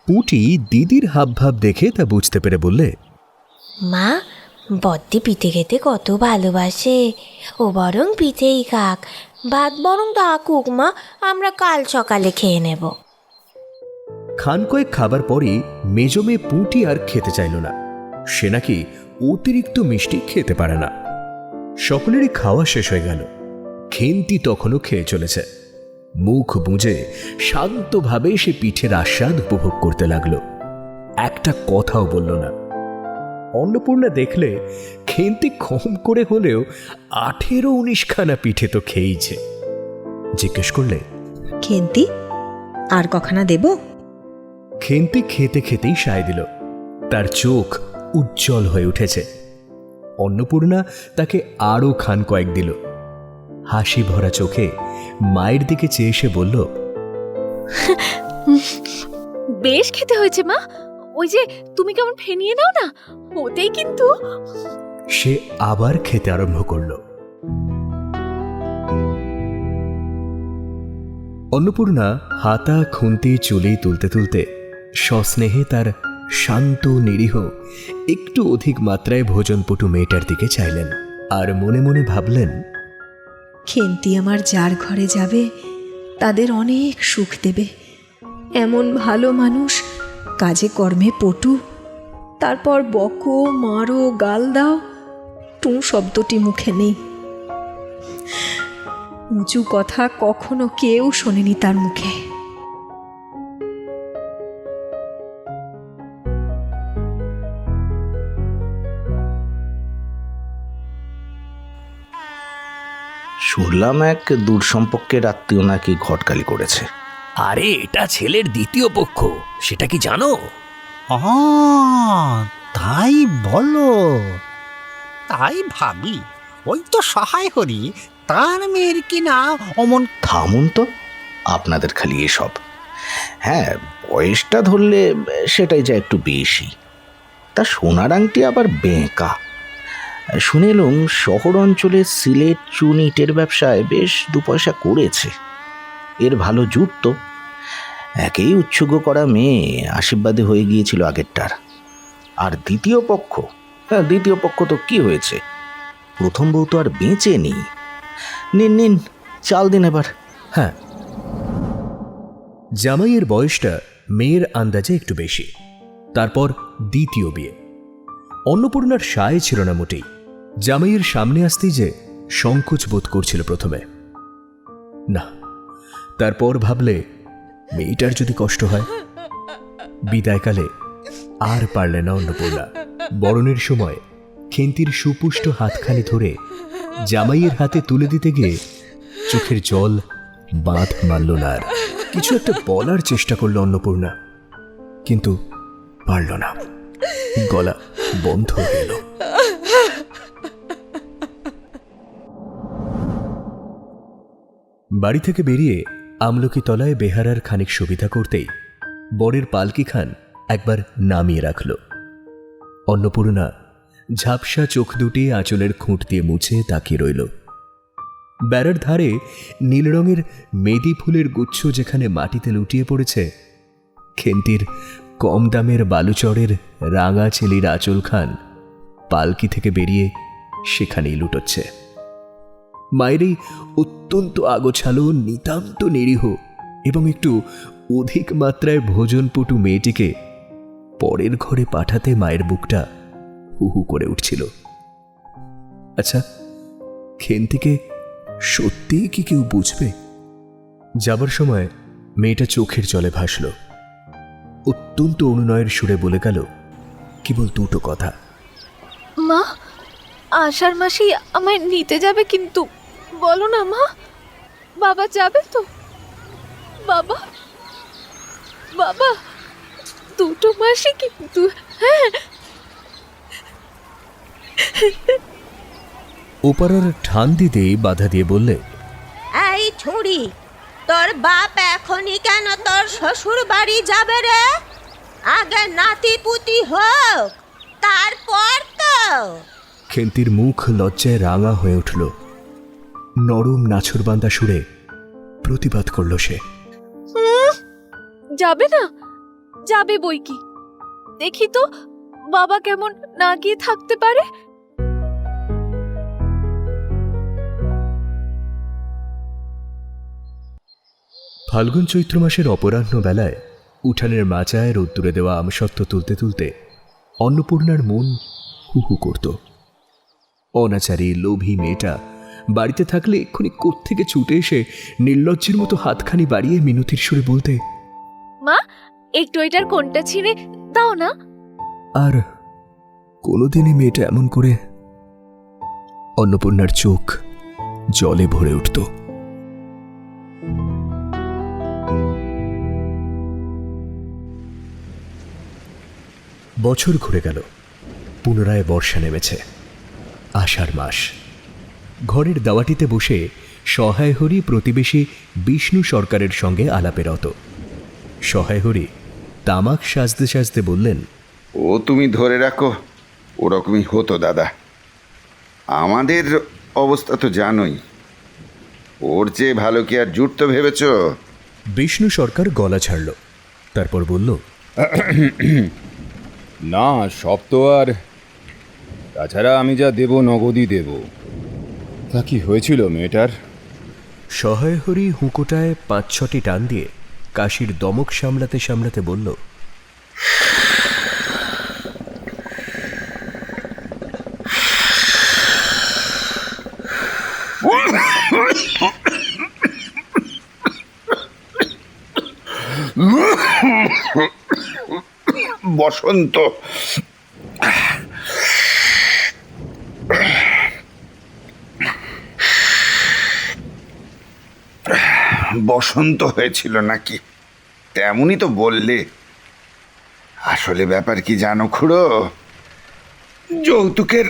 [SPEAKER 1] পুঁটি দিদির হাবভাব দেখে তা বুঝতে পেরে বললে,
[SPEAKER 7] মা, বদ্দি পিঠে খেতে কত ভালোবাসে। ও বরং পিঠেই খাক, ভাত বরং থাকুক মা, আমরা কাল সকালে খেয়ে নেব।
[SPEAKER 1] খান কয়েক খাবার পরই মেজো মেয়ে পুঁটি আর খেতে চাইল না। সে নাকি অতিরিক্ত মিষ্টি খেতে পারে না। সকলেরই খাওয়া শেষ হয়ে গেল। খেন্তি তখনও খেয়ে চলেছে। মুখ বুঁজে শান্তভাবে সে পিঠের আস্বাদ উপভোগ করতে লাগলো। একটা কথাও বলল না। অন্নপূর্ণা দেখলে খেন্তি কম করে হলেও 18-19 খানা পিঠে তো খেয়েইছে। জিজ্ঞেস করলে,
[SPEAKER 3] খেন্তি, আর কখানা দেব?
[SPEAKER 1] খেন্তি খেতে খেতেই সায় দিল। তার চোখ উজ্জ্বল হয়ে উঠেছে। অন্নপূর্ণা তাকে আরও খান কয়েক দিল। হাসি ভরা চোখে মায়ের দিকে চেয়ে এসে বলল,
[SPEAKER 4] বেশ খেতে হয়েছে মা। ওই যে তুমি কেমন ফেনিয়ে নাও না, ওতেই কিন্তু।
[SPEAKER 1] সে আবার খেতে আরম্ভ করল। অন্নপূর্ণা হাতা খুন্তি চুলি তুলতে তুলতে সস্নেহে তার শান্ত নিরীহ একটু অধিক মাত্রায় ভোজনপটু মেয়েটার দিকে চাইলেন। আর মনে মনে ভাবলেন,
[SPEAKER 3] খেন্তি আমার যার ঘরে যাবে তাদের অনেক সুখ দেবে। এমন ভালো মানুষ, কাজে কর্মে পটু, তারপর বকো, মারো, গাল দাও, টু শব্দটি মুখে নেই। উঁচু কথা কখনো কেউ শোনেনি তার মুখে।
[SPEAKER 8] শুনলাম এক দূর সম্পর্কের আত্মীয় নাকি ঘটকালি করেছে।
[SPEAKER 9] আরে, এটা ছেলের দ্বিতীয় পক্ষ, সেটা কি জানো?
[SPEAKER 5] তাই বলো? তাই ভাবি, ওই তো সহায় হরি, তার মেয়ের কি না অমন।
[SPEAKER 8] থামুন তো, আপনাদের খালি এসব। হ্যাঁ, বয়সটা ধরলে সেটাই যা একটু বেশি। তা সোনার আংটি আবার বেঁকা। শুনেলুম শহর অঞ্চলে সিলেট চুন ইটের ব্যবসায় বেশ 2 পয়সা করেছে। এর ভালো জুট তো। একেই উৎসুক করা মেয়ে আশীর্বাদে হয়ে গিয়েছিল আগেরটার। আর দ্বিতীয় পক্ষ তো কি হয়েছে? প্রথম বউ তো আর বেঁচে নেই। নিন নিন, চাল দিন এবার।
[SPEAKER 1] হ্যাঁ, জামাইয়ের বয়সটা মেয়ের আন্দাজে একটু বেশি। তারপর দ্বিতীয় বিয়ে। অন্নপূর্ণার সায় ছিল না মোটেই। জামাইয়ের সামনে আসতেই যে সংকোচ বোধ করছিল প্রথমে। না, তারপর ভাবলে মেয়েটার যদি কষ্ট হয়। বিদায়কালে আর পারলে না অন্নপূর্ণা। বরণের সময় খেন্তির সুপুষ্ট হাতখানি ধরে জামাইয়ের হাতে তুলে দিতে গিয়ে চোখের জল বাঁধ মানল না আর। কিছু একটা বলার চেষ্টা করল অন্নপূর্ণা, কিন্তু পারল না, গলা বন্ধ হয়ে এলো। বাড়ি থেকে বেরিয়ে আমলকি তলায় বেহারার খানিক সুবিধা করতেই বরের পালকি খান একবার নামিয়ে রাখল। অন্নপূর্ণা ঝাপসা চোখ দুটি আঁচলের খুঁট দিয়ে মুছে তাকিয়ে রইল। বেড়ার ধারে নীল রঙের মেদি ফুলের গুচ্ছ যেখানে মাটিতে লুটিয়ে পড়েছে, খেন্তির কম দামের বালুচরের রাঙা ছেলির আঁচল খান পালকি থেকে বেরিয়ে সেখানেই লুটোচ্ছে। মায়ের এই অত্যন্ত আগোছালো, নিতান্ত নিরীহ এবং একটু অধিক মাত্রায় ভোজনপটু মেয়েটিকে পরের ঘরে পাঠাতে মায়ের বুকটা হুহু করে উঠছিল। আচ্ছা, খেন্তিকে সত্যিই কি কেউ বুঝবে? যাবার সময় মেয়েটা চোখের জলে ভাসল। অত্যন্ত অনুনয়ের সুরে বলে গেল কেবল দুটো কথা।
[SPEAKER 4] মা, আষাঢ় মাসেই আমায় নিতে যাবে কিন্তু, বলো না মা। বাবা যাবে তো? বাবা, বাবা, দুটো মাসই কিন্তু। হ্যাঁ।
[SPEAKER 1] ওপারার ঠান দিতেই বাধা দিয়ে বললে,
[SPEAKER 7] এই ছুরি, তোর বাপ এখনই কেন তোর শ্বশুর বাড়ি যাবে রে? আগে নাতি পুতি হোক, তারপর তো।
[SPEAKER 1] খেন্তির মুখ লজ্জায় রাঙা হয়ে উঠল। নরম নাছরবান্দা সুরে প্রতিবাদ করল সে।
[SPEAKER 4] যাবে না? যাবে বই কি। দেখি তো বাবা কেমন না গিয়ে থাকতে পারে।
[SPEAKER 1] ফাল্গুন চৈত্র মাসের অপরাহ্ন বেলায় উঠানের মাচায় রোদ্দুরে দেওয়া আমসত্ত্ব তুলতে তুলতে অন্নপূর্ণার মন হুহু করত। অনাচারী লোভী মেয়েটা বাড়িতে থাকলে এক্ষুনি কোত্থেকে ছুটে এসে নির্লজ্জের মতো হাতখানি বাড়িয়ে মিনতির সুরে বলতে,
[SPEAKER 4] মা, একটু এটার কোনটা ছিঁড়ে দাও না।
[SPEAKER 1] আর কোনোদিনই মেয়েটা এমন করে। অন্নপূর্ণার চোখ জলে ভরে উঠত। বছর ঘুরে গেল, পুনরায় বর্ষা নেমেছে। আষাঢ় মাস। ঘরের দাওয়াটিতে বসে সহায় হরি প্রতিবেশী বিষ্ণু সরকারের সঙ্গে আলাপে রত। সহায় হরি তামাক সাজতে সাজতে বললেন,
[SPEAKER 2] ও তুমি ধরে রাখো, ওরকমই হতো দাদা। আমাদের অবস্থা তো জানোই, ওর চেয়ে ভালো কি আর জুটতো ভেবেছ?
[SPEAKER 1] বিষ্ণু সরকার গলা ছাড়ল, তারপর বলল,
[SPEAKER 10] না, সব তো আর, তাছাড়া আমি যা দেব নগদই দেব। তা কি হয়েছিল মেয়েটার?
[SPEAKER 1] সহায় হরি হুঁকোটায় ৫-৬টি টান দিয়ে কাশির দমক সামলাতে সামলাতে বলল,
[SPEAKER 2] বসন্ত, বসন্ত হয়েছিল নাকি? তেমনই তো বললে। আসলে ব্যাপার কি জানো খুড়ো, যৌতুকের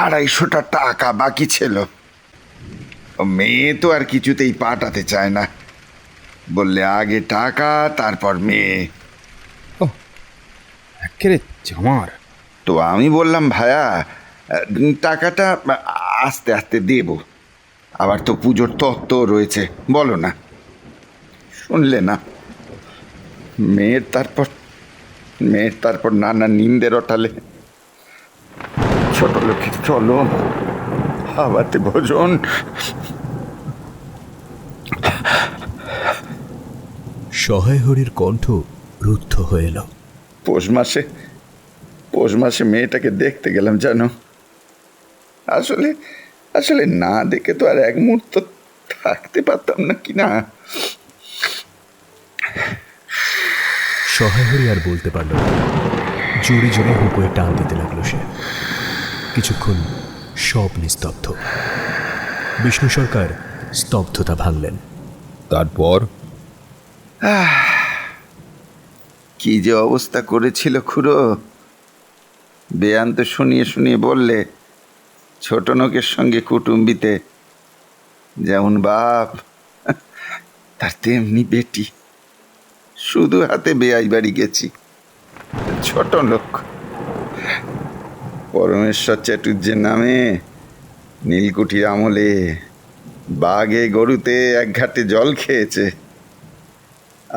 [SPEAKER 2] ২৫০টা টাকা বাকি ছিল। মেয়ে তো আর কিছুতেই পাঠাতে চায় না, বললে আগে টাকা তারপর মেয়ে।
[SPEAKER 10] একেবারে জামার।
[SPEAKER 2] তো আমি বললাম, ভায়া টাকাটা আস্তে আস্তে দেব, আবার তো পুজোর তত্ত্ব রয়েছে, বলো না। শুনলে না। মেয়ের তারপর নানা নিন্দের ওঠালে। ছোট লোকের চলো, হাওয়াতে ভোজন।
[SPEAKER 1] সহায় হরির কণ্ঠ রুদ্ধ হয়ে এল।
[SPEAKER 2] পৌষ পৌষ মাসে মেয়েটাকে দেখতে গেলাম জানো। আসলে আসলে না দেখে তো আর এক মুহূর্ত থাকতে পারতাম না কি না।
[SPEAKER 1] সহায় হরি আর বলতে পারল না। জোরে জোরে হুঁকোয় টান দিতে লাগলো সে। কিছুক্ষণ সব নিস্তব্ধ। বিষ্ণু সরকার স্তব্ধতা ভাঙলেন।
[SPEAKER 10] তারপর
[SPEAKER 2] কি যে অবস্থা করেছিল খুড়ো, বেয়ান তো শুনিয়ে শুনিয়ে বললে ছোট নোকের সঙ্গে কুটুম্বিতে যেমন বাপ তার তেমনি বেটি। শুধু হাতে বেয়াই বাড়ি গেছি। ছোট লোক পরমেশ্বর চাটুর্যের নামে নীলকুঠির আমলে বাঘে গরুতে এক ঘাটে জল খেয়েছে।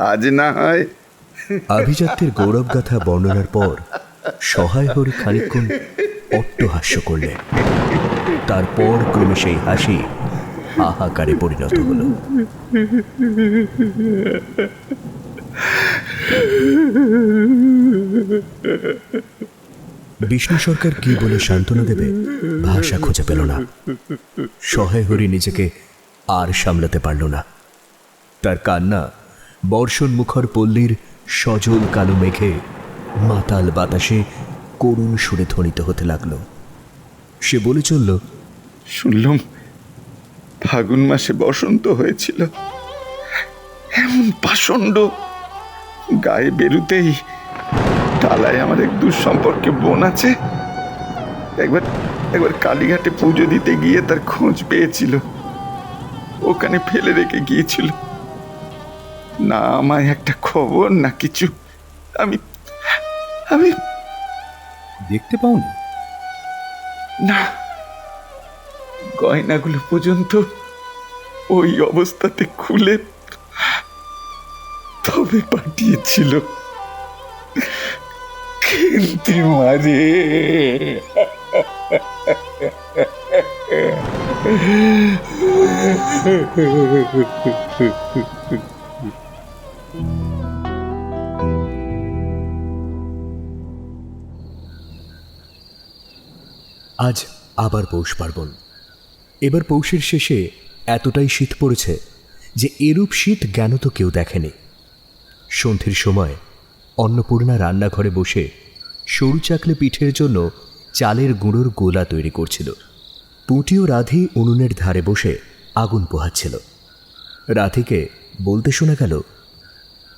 [SPEAKER 2] আজ না হয়
[SPEAKER 1] আভিজাত্যের গৌরবগাথা বর্ণনার পর সহায় হরি খানিকক্ষণ অট্টহাস্য করলেন। তারপর ক্রমে সেই হাসি হাহাকারে পরিণত হল। বিষ্ণু সরকার কি বলে সান্ত্বনা দেবে ভাষা খুঁজে পেল না। সহায় হরি নিজেকে আর সামলাতে পারল না। তার কান্না বর্ষণ মুখর পল্লীর সজল কালো মেঘে মাতাল বাতাসে করুণ সুরে ধ্বনিত হতে লাগলো। সে বলে চলল,
[SPEAKER 2] শুনলাম ফাগুন মাসে বসন্ত হয়েছিল। এমন পাষণ্ড, গায়ে বেরুতেই টালায় আমার এক দুঃসম্পর্কে বোন আছে। একবার কালীঘাটে পুজো দিতে গিয়ে তার খোঁজ পেয়েছিল, ওখানে ফেলে রেখে গিয়েছিল। না আমায় একটা খবর না কিছু। আমি আমি
[SPEAKER 10] দেখতে পাওনি?
[SPEAKER 2] না, গয়নাগুলো পর্যন্ত ওই অবস্থাতে খুলে তবে পাঠিয়েছিল। কিন্তু মারে
[SPEAKER 1] আজ আবার পৌষ পার্বণ। এবার পৌষের শেষে এতটাই শীত পড়েছে যে এরূপ শীত জ্ঞানত কেউ দেখেনি। সন্ধ্যের সময় অন্নপূর্ণা রান্নাঘরে বসে সরু চাকলে পিঠের জন্য চালের গুঁড়োর গোলা তৈরি করছিল। পুঁটি ও রাধি উনুনের ধারে বসে আগুন পোহাচ্ছিল। রাধিকে বলতে শোনা গেল,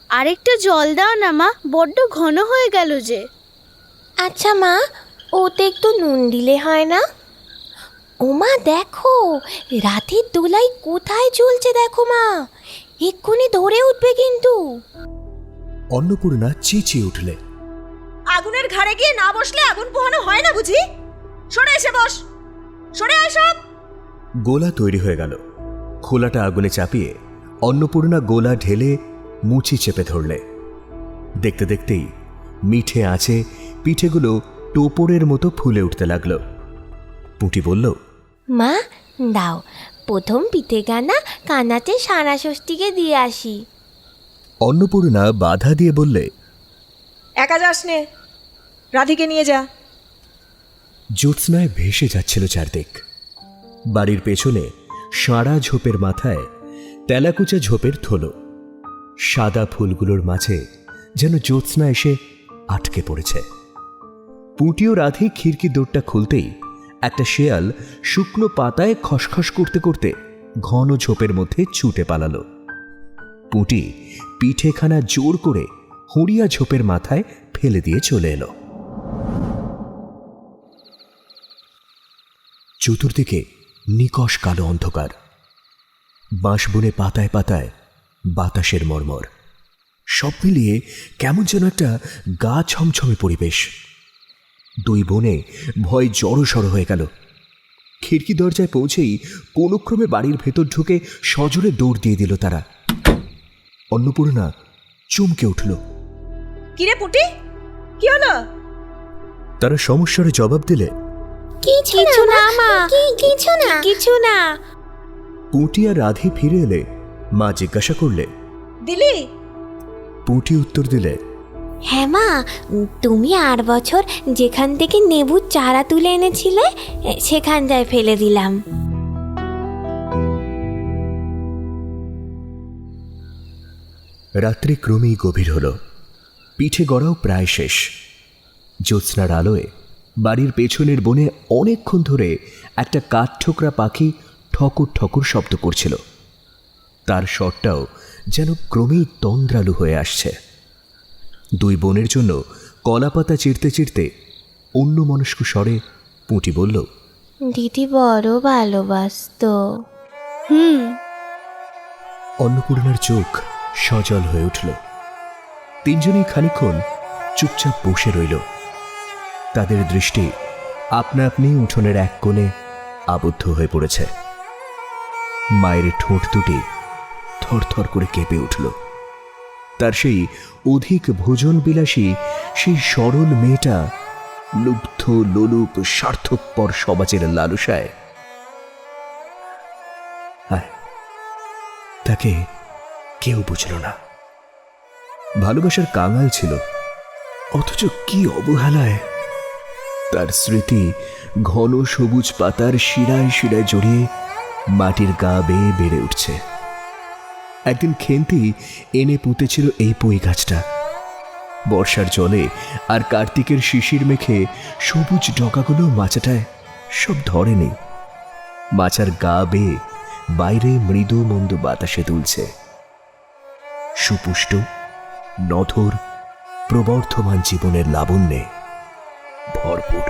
[SPEAKER 11] আরেকটা জল দাও না মা, বড্ড ঘন হয়ে গেল যে।
[SPEAKER 7] আচ্ছা মা, ওতে একটু নুন দিলে হয় না? ও মা দেখো, রাতের দোলাই কোথায় চলছে দেখো মা, এক্ষুনি ধরে উঠবে কিন্তু।
[SPEAKER 1] অন্নপূর্ণা চেঁচিয়ে উঠলে,
[SPEAKER 3] আগুনের ঘাড়ে গিয়ে না বসলে আগুন পোহানো হয় না বুঝি? সরে এসে বস, সরে আয় সব।
[SPEAKER 1] গোলা তৈরি হয়ে গেল। খোলাটা আগুনে চাপিয়ে অন্নপূর্ণা গোলা ঢেলে মুচি চেপে ধরলে। দেখতে দেখতেই মিঠে আঁচে পিঠেগুলো টোপরের মতো ফুলে উঠতে লাগলো। পুঁটি বলল,
[SPEAKER 7] মা দাও, প্রথম পিঠে গানা কানাতে সারা ষষ্ঠীকে দিয়ে আসি।
[SPEAKER 1] অন্নপূর্ণা বাধা দিয়ে বললে,
[SPEAKER 3] একা যাস নে, রাধিকে নিয়ে যা।
[SPEAKER 1] জ্যোৎস্নায় ভেসে যাচ্ছিল চারদিক। বাড়ির পেছনে সারা ঝোপের মাথায় তেলাকুচা ঝোপের থলো। সাদা ফুলগুলোর মাঝে যেন জ্যোৎস্না এসে আটকে পড়েছে। পুঁটি ও রাধি খিড়কি দোরটা খুলতেই একটা শেয়াল শুকনো পাতায় খসখস করতে করতে ঘন ঝোপের মধ্যে ছুটে পালালো। পুঁটি পিঠেখানা জোর করে হুঁড়িয়া ঝোপের মাথায় ফেলে দিয়ে চলে এলো। চতুর্দিকে নিকষ কালো অন্ধকার। বাঁশবনে পাতায় পাতায় বাতাসের মর্মর, সব মিলিয়ে কেমন যেন একটা গা ছমছমে পরিবেশ। দুই বোনে ভয় জড়সড় হয়ে গেল। খিড়কি দরজায় পৌঁছেই কোনক্রমে বাড়ির ভেতর ঢুকে সজোরে দৌড় দিয়ে দিল তারা। অন্নপূর্ণা চমকে উঠল।
[SPEAKER 3] কিরে পুটি, কি হলো?
[SPEAKER 1] তারা সমস্যার জবাব দিলে,
[SPEAKER 7] কিছু না মা, কিছু না।
[SPEAKER 1] পুঁটি আর রাধি ফিরে এলে মা জিজ্ঞাসা করলে,
[SPEAKER 3] দিলি?
[SPEAKER 1] পুঁটি উত্তর দিলে,
[SPEAKER 7] হ্যাঁ মা, তুমি 8 বছর যেখান থেকে নেবুর চারা তুলে এনেছিলে সেখানটায় ফেলে দিলাম।
[SPEAKER 1] রাত্রি ক্রমেই গভীর হল, পিঠে গড়াও প্রায় শেষ। জ্যোৎস্নার আলোয় বাড়ির পেছনের বনে অনেকক্ষণ ধরে একটা কাঠঠোকরা পাখি ঠকুর ঠকুর শব্দ করছিল। তার স্বরটাও যেন ক্রমেই তন্দ্রালু হয়ে আসছে। দুই বোনের জন্য কলাপাতা চিরতে চিরতে অন্য মনস্ক স্বরে পুঁটি বলল,
[SPEAKER 7] দিদি বড় ভালোবাসতো।
[SPEAKER 1] অন্নপূর্ণার চোখ সজল হয়ে উঠল। তিনজনেই খানিকক্ষণ চুপচাপ বসে রইল। তাদের দৃষ্টি আপনা আপনি উঠোনের এক কোণে আবদ্ধ হয়ে পড়েছে। মায়ের ঠোঁট দুটি থরথর করে কেঁপে উঠল। তার সেই অধিক ভোজন বিলাসী সেই সরল মেয়েটা লুব্ধ লোলুপ স্বার্থপর সমাজের লালসায় তাকে কেউ বুঝল না। ভালোবাসার কাঙাল ছিল, অথচ কি অবহেলায় তার স্মৃতি ঘন সবুজ পাতার শিরায় শিরায় জড়িয়ে মাটির গা বেয়ে বেড়ে উঠছে। একদিন খেন্তি এনে পুঁতেছিল এই পুঁই গাছটা। বর্ষার জলে আর কার্তিকের শিশির মেখে সবুজ ডগাগুলো মাচাটায় সব ধরেনি। মাচার গা বেয়ে বাইরে মৃদু মন্দ বাতাসে দুলছে। সুপুষ্ট নধর প্রবর্ধমান জীবনের লাবণ্যে ভরপুর।